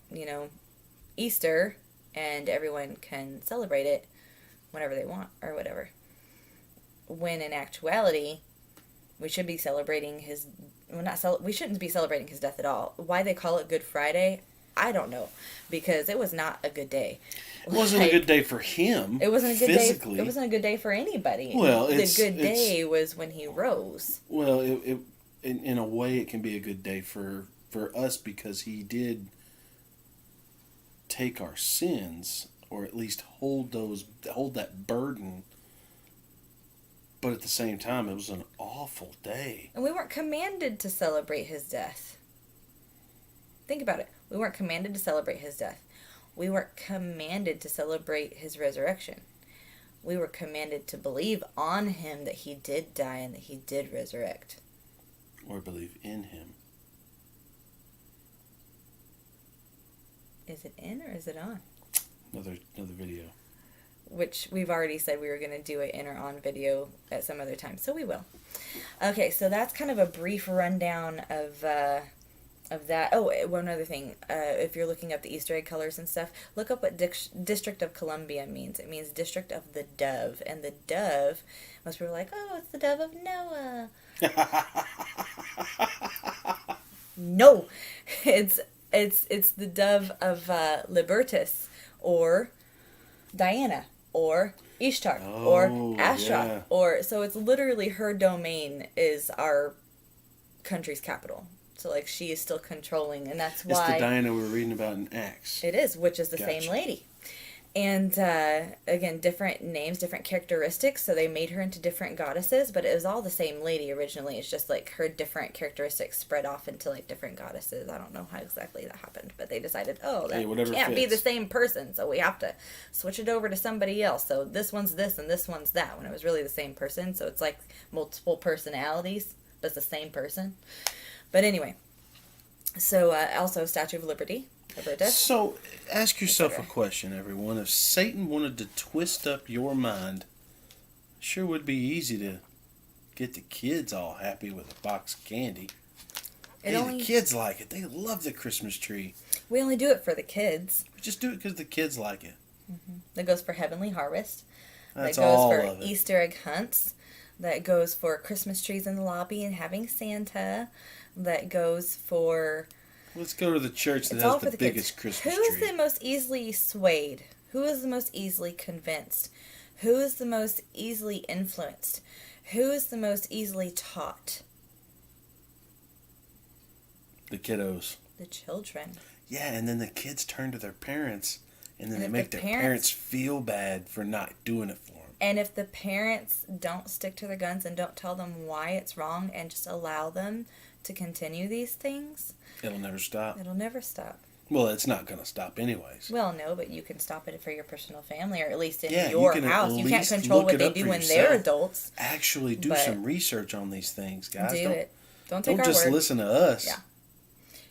Speaker 2: Easter, and everyone can celebrate it whenever they want, or whatever. When in actuality, we should be celebrating we shouldn't be celebrating his death at all. Why they call it Good Friday, I don't know, because it was not a good day.
Speaker 1: It wasn't a good day for him.
Speaker 2: It wasn't a good
Speaker 1: physically.
Speaker 2: day. It wasn't a good day for anybody.
Speaker 1: Well,
Speaker 2: the good day was when he rose.
Speaker 1: Well, in a way, it can be a good day for us because he did take our sins, or at least hold that burden. But at the same time, it was an awful day.
Speaker 2: And we weren't commanded to celebrate his death. Think about it. We weren't commanded to celebrate his death. We weren't commanded to celebrate his resurrection. We were commanded to believe on him that he did die and that he did resurrect.
Speaker 1: or believe in him.
Speaker 2: Is it in or is it on?
Speaker 1: Another video.
Speaker 2: Which we've already said we were going to do it in or on video at some other time, so we will. Okay, so that's kind of a brief rundown of that. Oh, one other thing. If you're looking up the Easter egg colors and stuff, look up what District of Columbia means. It means District of the Dove. And the dove, most people are like, oh, it's the dove of Noah. No, it's the dove of Libertas, or Diana, or Ishtar, or Ashtaroth,
Speaker 1: yeah.
Speaker 2: or so it's literally her domain is our country's capital. So like she is still controlling, and that's why
Speaker 1: it's the Diana we were reading about in Acts.
Speaker 2: it is, which is the
Speaker 1: Gotcha.
Speaker 2: same lady. And again, different names, different characteristics. So they made her into different goddesses, but it was all the same lady originally. It's just like her different characteristics spread off into like different goddesses. I don't know how exactly that happened, but they decided, oh, that can't be the same person, so we have to switch it over to somebody else. So this one's this and this one's that, when it was really the same person. So it's like multiple personalities, but it's the same person. But anyway, so also Statue of Liberty.
Speaker 1: So, ask yourself a question, everyone. If Satan wanted to twist up your mind, sure would be easy to get the kids all happy with a box of candy. The kids like it. They love the Christmas tree.
Speaker 2: We only do it for the kids.
Speaker 1: We just do it because the kids like it.
Speaker 2: Mm-hmm. That goes for Heavenly Harvest.
Speaker 1: That's
Speaker 2: that goes
Speaker 1: all
Speaker 2: for
Speaker 1: of it.
Speaker 2: Easter egg hunts. That goes for Christmas trees in the lobby and having Santa. That goes for...
Speaker 1: Let's go to the church that has the biggest Christmas tree.
Speaker 2: Who is the most easily swayed? Who is the most easily convinced? Who is the most easily influenced? Who is the most easily taught?
Speaker 1: The kiddos.
Speaker 2: The children.
Speaker 1: Yeah, and then the kids turn to their parents, and then they make their parents feel bad for not doing it for them.
Speaker 2: And if the parents don't stick to their guns and don't tell them why it's wrong and just allow them to continue these things...
Speaker 1: It'll never stop.
Speaker 2: It'll never stop.
Speaker 1: Well, it's not going to stop anyways.
Speaker 2: Well, no, but you can stop it for your personal family, or at least in
Speaker 1: you
Speaker 2: your house. You can't control what they do when they're adults.
Speaker 1: Actually do some research on these things, guys.
Speaker 2: Do it. Don't take our
Speaker 1: word. Don't just
Speaker 2: word.
Speaker 1: listen to us.
Speaker 2: Yeah.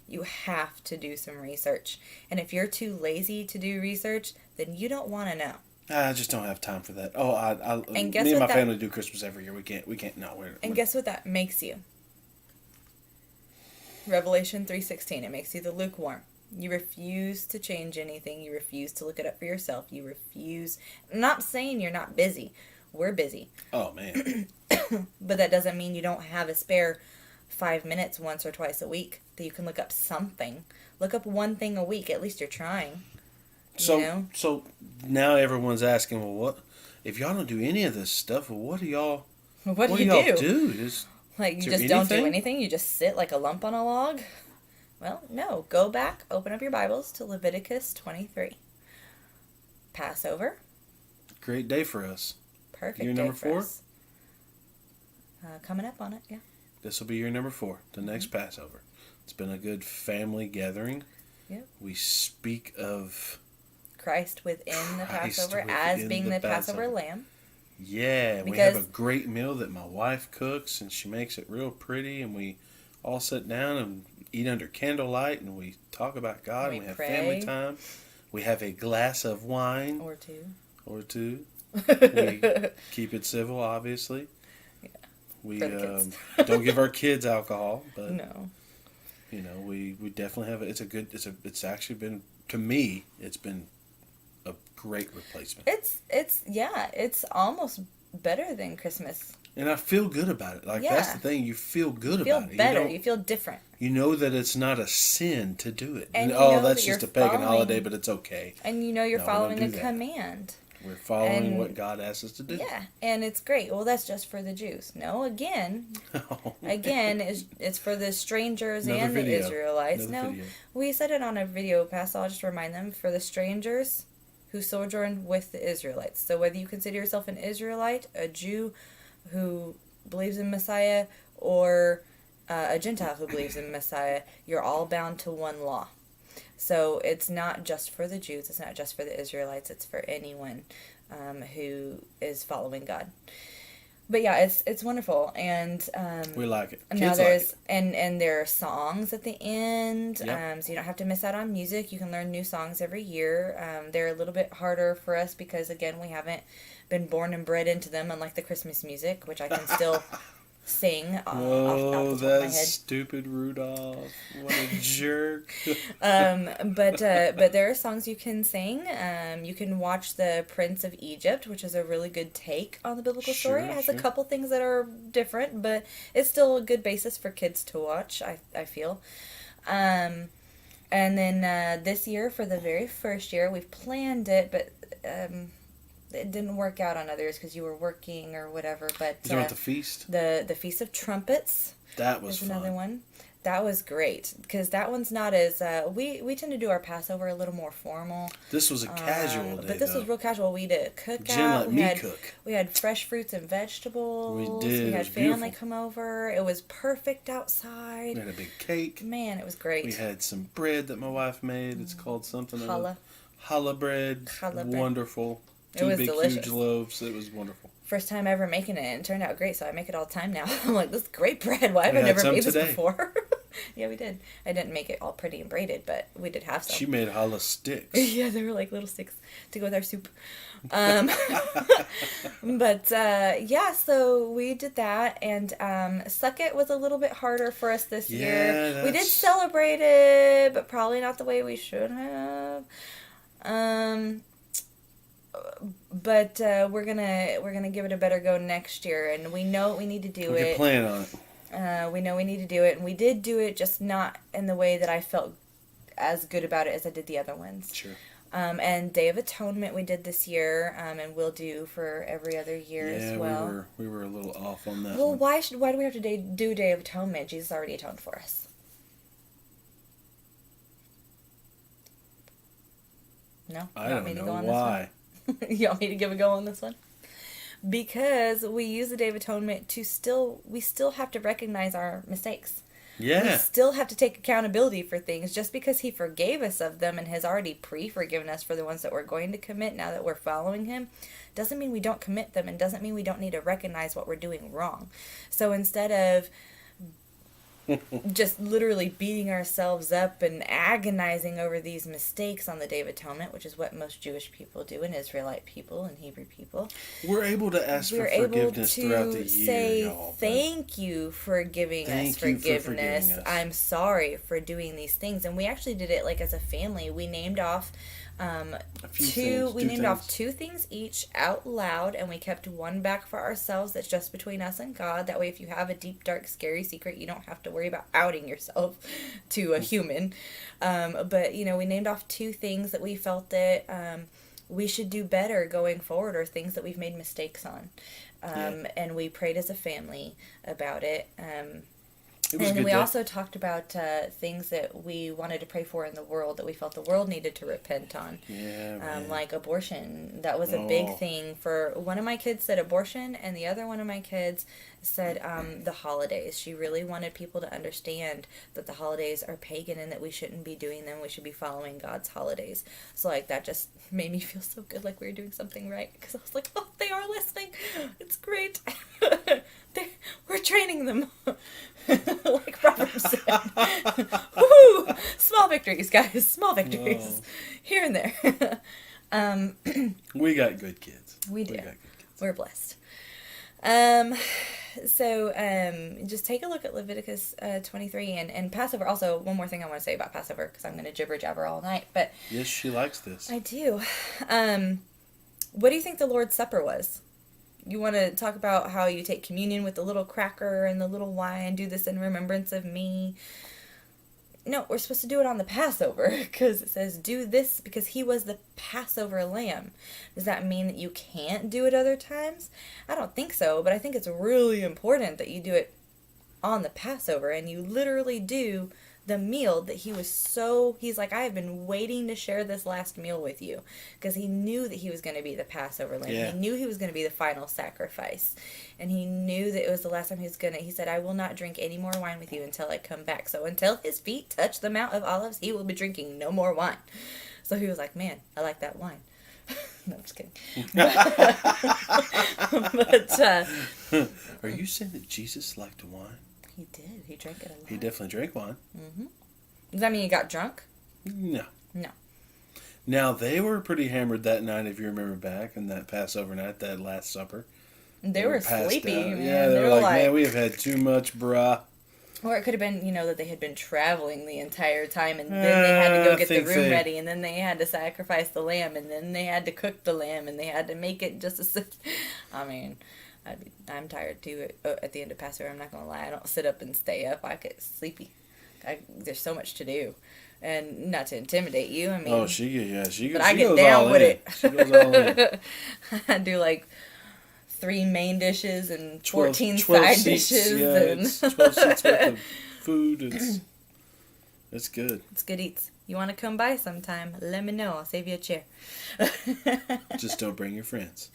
Speaker 2: You have to do some research. And if you're too lazy to do research, then you don't want to know.
Speaker 1: I just don't have time for that. Oh,
Speaker 2: and
Speaker 1: me and my family do Christmas every year. We can't. No,
Speaker 2: guess what that makes you? Revelation 3:16. It makes you the lukewarm. You refuse to change anything. You refuse to look it up for yourself. You refuse. I'm not saying you're not busy. We're busy.
Speaker 1: Oh, man.
Speaker 2: But that doesn't mean you don't have a spare 5 minutes once or twice a week that you can look up something. Look up one thing a week. At least you're trying.
Speaker 1: So now everyone's asking, well, what if y'all don't do any of this stuff? Well, what do y'all?
Speaker 2: What do you
Speaker 1: do?
Speaker 2: Like, you just don't do anything? You just sit like a lump on a log? Well, no. Go back, open up your Bibles to Leviticus 23. Passover.
Speaker 1: Great day for us.
Speaker 2: Perfect
Speaker 1: year
Speaker 2: day
Speaker 1: number
Speaker 2: for
Speaker 1: 4?
Speaker 2: us. Coming up on it, yeah.
Speaker 1: This will be year number 4, the next Passover. It's been a good family gathering.
Speaker 2: Yep.
Speaker 1: We speak of...
Speaker 2: Christ within the Passover as being the Passover lamb.
Speaker 1: Yeah, we have a great meal that my wife cooks, and she makes it real pretty, and we all sit down and eat under candlelight, and we talk about God, and we have family time. We have a glass of wine.
Speaker 2: Or two.
Speaker 1: We keep it civil, obviously.
Speaker 2: Yeah.
Speaker 1: We don't give our kids alcohol, but
Speaker 2: no.
Speaker 1: You know, we definitely have it's actually been, to me, it's been a great replacement.
Speaker 2: It's almost better than Christmas.
Speaker 1: And I feel good about it. That's the thing. You feel good about it.
Speaker 2: You feel better. You feel different.
Speaker 1: You know that it's not a sin to do it.
Speaker 2: And
Speaker 1: that's just a pagan holiday, but it's okay.
Speaker 2: And you're following a command.
Speaker 1: We're following what God asks us to do.
Speaker 2: Yeah, and it's great. Well, that's just for the Jews. No, again, it's for the strangers and the Israelites. We said it on a video past. I'll just remind them, for the strangers who sojourn with the Israelites. So whether you consider yourself an Israelite, a Jew who believes in Messiah, or a Gentile who believes in Messiah, you're all bound to one law. So it's not just for the Jews, it's not just for the Israelites, it's for anyone who is following God. But yeah, it's wonderful, and
Speaker 1: We like it.
Speaker 2: now
Speaker 1: Kids like
Speaker 2: there's
Speaker 1: it.
Speaker 2: and there are songs at the end,
Speaker 1: Yep.
Speaker 2: so you don't have to miss out on music. You can learn new songs every year. They're a little bit harder for us because again we haven't been born and bred into them, unlike the Christmas music, which I can still sing off
Speaker 1: Oh,
Speaker 2: the top of my
Speaker 1: that
Speaker 2: head.
Speaker 1: stupid Rudolph. What a jerk.
Speaker 2: But there are songs you can sing. You can watch The Prince of Egypt, which is a really good take on the biblical story.
Speaker 1: Sure,
Speaker 2: It has a
Speaker 1: sure.
Speaker 2: couple things that are different, but it's still a good basis for kids to watch, I feel. Um, and then this year, for the very first year, we've planned it, but it didn't work out on others because you were working or whatever. But
Speaker 1: You talking about the feast?
Speaker 2: the Feast of Trumpets
Speaker 1: That was
Speaker 2: is another
Speaker 1: fun.
Speaker 2: one. That was great because that one's not as we tend to do our Passover a little more formal,
Speaker 1: This was a casual day,
Speaker 2: but this was
Speaker 1: though.
Speaker 2: real casual. We did a
Speaker 1: Jen
Speaker 2: cookout.
Speaker 1: let me cook.
Speaker 2: We had fresh fruits and
Speaker 1: We
Speaker 2: vegetables.
Speaker 1: did.
Speaker 2: We
Speaker 1: It
Speaker 2: had
Speaker 1: was
Speaker 2: family
Speaker 1: beautiful.
Speaker 2: come over. It was perfect
Speaker 1: We
Speaker 2: outside.
Speaker 1: had a big cake.
Speaker 2: Man, it was
Speaker 1: We
Speaker 2: great.
Speaker 1: had some bread that my wife made. It's called something.
Speaker 2: Challah.
Speaker 1: Challah bread.
Speaker 2: Challah bread.
Speaker 1: Wonderful.
Speaker 2: It
Speaker 1: Two
Speaker 2: was
Speaker 1: big,
Speaker 2: delicious.
Speaker 1: huge loaves. It was wonderful.
Speaker 2: First time ever making it, and it turned out great. So I make it all the time now. I'm like, this is great bread. Why have
Speaker 1: We
Speaker 2: I
Speaker 1: had
Speaker 2: never
Speaker 1: some
Speaker 2: made this
Speaker 1: today.
Speaker 2: before? Yeah, we did. I didn't make it all pretty and braided, but we did have some.
Speaker 1: She made challah sticks.
Speaker 2: Yeah, they were like little sticks to go with our soup. Um, but yeah, so we did that, and Suck It was a little bit harder for us this year.
Speaker 1: Yeah,
Speaker 2: We did
Speaker 1: that's...
Speaker 2: celebrate it, but probably not the way we should have. Um, but we're gonna give it a better go next year, and we know we need to do
Speaker 1: We could
Speaker 2: it.
Speaker 1: plan on it.
Speaker 2: We know we need to do it, and we did do it, just not in the way that I felt as good about it as I did the other ones.
Speaker 1: Sure.
Speaker 2: And Day of Atonement we did this year, and we'll do for every other year as well.
Speaker 1: we were a little off on that
Speaker 2: Well,
Speaker 1: one.
Speaker 2: why do we have to do Day of Atonement? Jesus already atoned for us. No,
Speaker 1: I
Speaker 2: you want
Speaker 1: don't
Speaker 2: me to
Speaker 1: know
Speaker 2: go on
Speaker 1: why.
Speaker 2: this one? You want me to give a go on this one? Because we use the Day of Atonement we still have to recognize our mistakes. We
Speaker 1: Yeah.
Speaker 2: still have to take accountability for things. Just because he forgave us of them and has already pre-forgiven us for the ones that we're going to commit now that we're following him, doesn't mean we don't commit them, and doesn't mean we don't need to recognize what we're doing wrong. So instead of just literally beating ourselves up and agonizing over these mistakes on the Day of Atonement, which is what most Jewish people do, and Israelite people and Hebrew people,
Speaker 1: We're able to ask for
Speaker 2: we're able
Speaker 1: forgiveness throughout the
Speaker 2: to
Speaker 1: year,
Speaker 2: say
Speaker 1: y'all. but
Speaker 2: thank you for giving us
Speaker 1: Thank you for
Speaker 2: forgiveness.
Speaker 1: forgiving us.
Speaker 2: I'm sorry for doing these things, and we actually did it like as a family. We named off
Speaker 1: a few
Speaker 2: two.
Speaker 1: things,
Speaker 2: We
Speaker 1: two
Speaker 2: named
Speaker 1: things.
Speaker 2: off two things each out loud, and we kept one back for ourselves. That's just between us and God. That way, if you have a deep, dark, scary secret, you don't have to worry about outing yourself to a human. But we named off two things that we felt that we should do better going forward, or things that we've made mistakes on. And we prayed as a family about it.
Speaker 1: It was a
Speaker 2: And
Speaker 1: good
Speaker 2: we
Speaker 1: day.
Speaker 2: also talked about things that we wanted to pray for in the world, that we felt the world needed to repent on.
Speaker 1: Yeah, man.
Speaker 2: Like abortion. That was a big
Speaker 1: Oh.
Speaker 2: thing for one of my kids said abortion, and the other one of my kids said the holidays. She really wanted people to understand that the holidays are pagan and that we shouldn't be doing them. We should be following God's holidays. So like that just made me feel so good, like we were doing something right, because I was like, oh, they are listening. It's great. We're training them. Like Robert said. Woo! Small victories, guys. Small victories.
Speaker 1: Oh.
Speaker 2: Here and there.
Speaker 1: We got good kids.
Speaker 2: We do.
Speaker 1: got good kids.
Speaker 2: We're blessed. Just take a look at Leviticus 23 and Passover. Also, one more thing I want to say about Passover, because I'm going to jibber jabber all night, but
Speaker 1: Yes, she likes this.
Speaker 2: I do. What do you think the Lord's Supper was? You want to talk about how you take communion with the little cracker and the little wine, do this in remembrance of me? No, we're supposed to do it on the Passover, because it says do this because he was the Passover lamb. Does that mean that you can't do it other times? I don't think so, but I think it's really important that you do it on the Passover, and you literally do the meal that he's like, I have been waiting to share this last meal with you, because he knew that he was going to be the Passover lamb.
Speaker 1: Yeah.
Speaker 2: He knew he was going to be the final sacrifice, and he knew that it was the last time he said, I will not drink any more wine with you until I come back. So until his feet touch the Mount of Olives, he will be drinking no more wine. So he was like, man, I like that wine. No, I'm just kidding. But
Speaker 1: Are you saying that Jesus liked wine?
Speaker 2: he did. He drank it a lot.
Speaker 1: He definitely drank wine.
Speaker 2: Mm-hmm. Does that mean he got drunk?
Speaker 1: No.
Speaker 2: No.
Speaker 1: Now, they were pretty hammered that night, if you remember back, in that Passover night, that Last Supper.
Speaker 2: They were
Speaker 1: passed
Speaker 2: sleepy,
Speaker 1: out.
Speaker 2: man.
Speaker 1: Yeah, they were like, man, we have had too much, brah.
Speaker 2: Or it could have been, that they had been traveling the entire time, and then they had to go get the room ready, and then they had to sacrifice the lamb, and then they had to cook the lamb, and they had to make it just as... I mean, I'm tired too at the end of Passover. I'm not going to lie. I don't sit up and stay up. I get sleepy. There's so much to do. And not to intimidate you, I mean...
Speaker 1: Oh, she goes
Speaker 2: But I get down with it.
Speaker 1: She goes all in.
Speaker 2: I do like 3 main dishes and
Speaker 1: 12
Speaker 2: 14
Speaker 1: 12
Speaker 2: side
Speaker 1: seats,
Speaker 2: dishes.
Speaker 1: yeah,
Speaker 2: And
Speaker 1: it's 12 seats worth of food. It's good.
Speaker 2: It's good eats. You want to come by sometime, let me know. I'll save you a chair.
Speaker 1: Just don't bring your friends.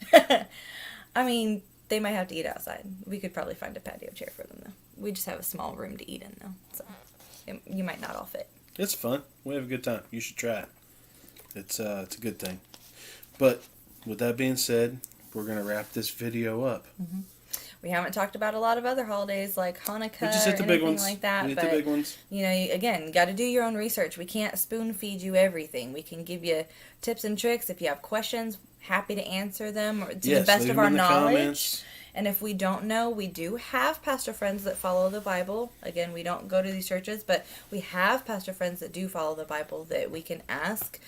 Speaker 2: I mean, they might have to eat outside. We could probably find a patio chair for them, though. We just have a small room to eat in, though. So you might not all fit.
Speaker 1: It's fun. We have a good time. You should try it. It's a good thing. But with that being said, we're going to wrap this video up.
Speaker 2: Mm-hmm. We haven't talked about a lot of other holidays like Hanukkah
Speaker 1: We just hit the
Speaker 2: or
Speaker 1: big
Speaker 2: anything
Speaker 1: ones.
Speaker 2: like that.
Speaker 1: We hit
Speaker 2: but,
Speaker 1: the big ones.
Speaker 2: Again, got to do your own research. We can't spoon feed you everything. We can give you tips and tricks. If you have questions, happy to answer them to the best of our knowledge. Comments. And if we don't know, we do have pastor friends that follow the Bible. Again, we don't go to these churches, but we have pastor friends that do follow the Bible that we can ask.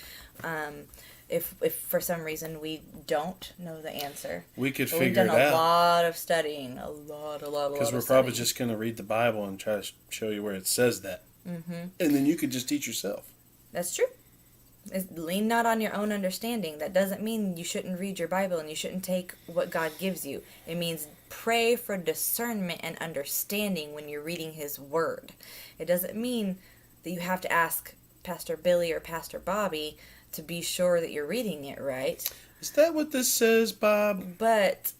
Speaker 2: If for some reason we don't know the answer,
Speaker 1: we could
Speaker 2: but
Speaker 1: figure it out. We've
Speaker 2: done a lot of studying, a lot.
Speaker 1: Because we're probably just going to read the Bible and try to show you where it says that. Mm-hmm. And then you could just teach yourself.
Speaker 2: That's true. Lean not on your own understanding. That doesn't mean you shouldn't read your Bible and you shouldn't take what God gives you. It means pray for discernment and understanding when you're reading His Word. It doesn't mean that you have to ask Pastor Billy or Pastor Bobby to be sure that you're reading it right.
Speaker 1: Is that what this says, Bob?
Speaker 2: But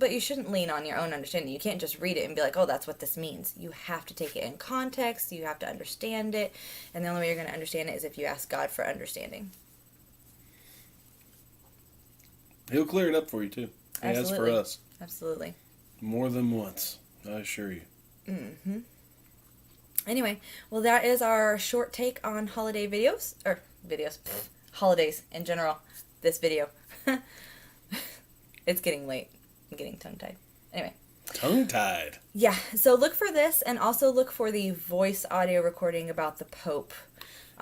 Speaker 2: you shouldn't lean on your own understanding. You can't just read it and be like, oh, that's what this means. You have to take it in context. You have to understand it. And the only way you're going to understand it is if you ask God for understanding.
Speaker 1: He'll clear it up for you, too. He has for us.
Speaker 2: Absolutely.
Speaker 1: More than once, I assure you.
Speaker 2: Mm-hmm. Anyway, well, that is our short take on holiday videos. Or videos. Holidays in general. This video. It's getting late. I'm getting tongue-tied. Anyway.
Speaker 1: Tongue-tied?
Speaker 2: Yeah. So look for this, and also look for the voice audio recording about the Pope.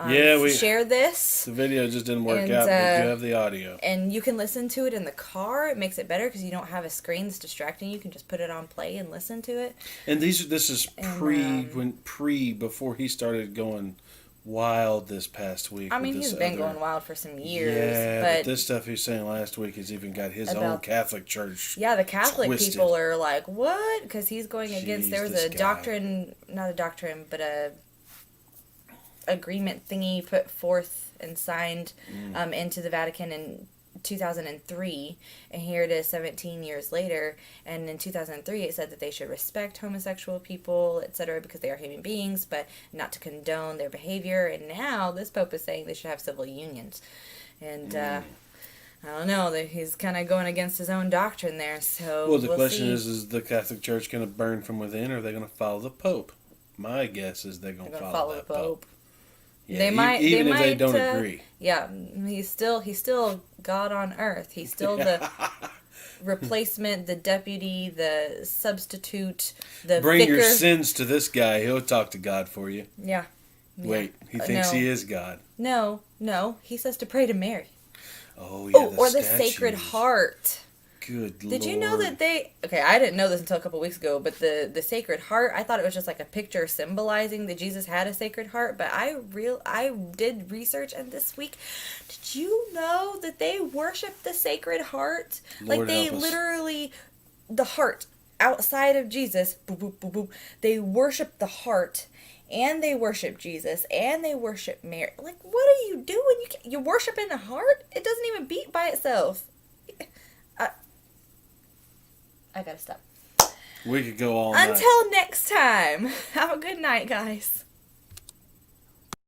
Speaker 1: We
Speaker 2: share this.
Speaker 1: The video just didn't work out, but you have the audio.
Speaker 2: And you can listen to it in the car. It makes it better because you don't have a screen that's distracting you. You can just put it on play and listen to it.
Speaker 1: And this is before he started going wild this past week.
Speaker 2: I mean, he's been going wild for some years. Yeah,
Speaker 1: but this stuff he's saying last week has even got his own Catholic church.
Speaker 2: Yeah, the Catholic
Speaker 1: twisted.
Speaker 2: People are like, what? Because he's going against, there was a doctrine, not a doctrine, but a agreement thingy put forth and signed into the Vatican in 2003, and here it is 17 years later, and in 2003 it said that they should respect homosexual people, etc., because they are human beings, but not to condone their behavior. And now this Pope is saying they should have civil unions, and I don't know, that he's kind of going against his own doctrine there. So
Speaker 1: well, the question is the Catholic Church going to burn from within, or are they going to follow the Pope? My guess is they're going to follow the Pope. Yeah,
Speaker 2: they might,
Speaker 1: even
Speaker 2: if
Speaker 1: they don't agree.
Speaker 2: Yeah, he's still God on earth. He's still the replacement, the deputy, the substitute, the
Speaker 1: Bring
Speaker 2: vicar.
Speaker 1: your sins to this guy. He'll talk to God for you.
Speaker 2: Yeah.
Speaker 1: Wait, he thinks he is God.
Speaker 2: No. He says to pray to Mary.
Speaker 1: Oh, yeah,
Speaker 2: or the Sacred Heart.
Speaker 1: Good Lord.
Speaker 2: Did you know that I didn't know this until a couple weeks ago, but the Sacred Heart, I thought it was just like a picture symbolizing that Jesus had a Sacred Heart, but I did research, and this week, did you know that they worship the Sacred Heart?
Speaker 1: Lord,
Speaker 2: like they literally, the heart outside of Jesus, boop, boop, boop, boop, they worship the heart, and they worship Jesus, and they worship Mary. Like, what are you doing? You're worshiping the heart? It doesn't even beat by itself. I gotta stop.
Speaker 1: We could go all night.
Speaker 2: Until next time. Have a good night, guys.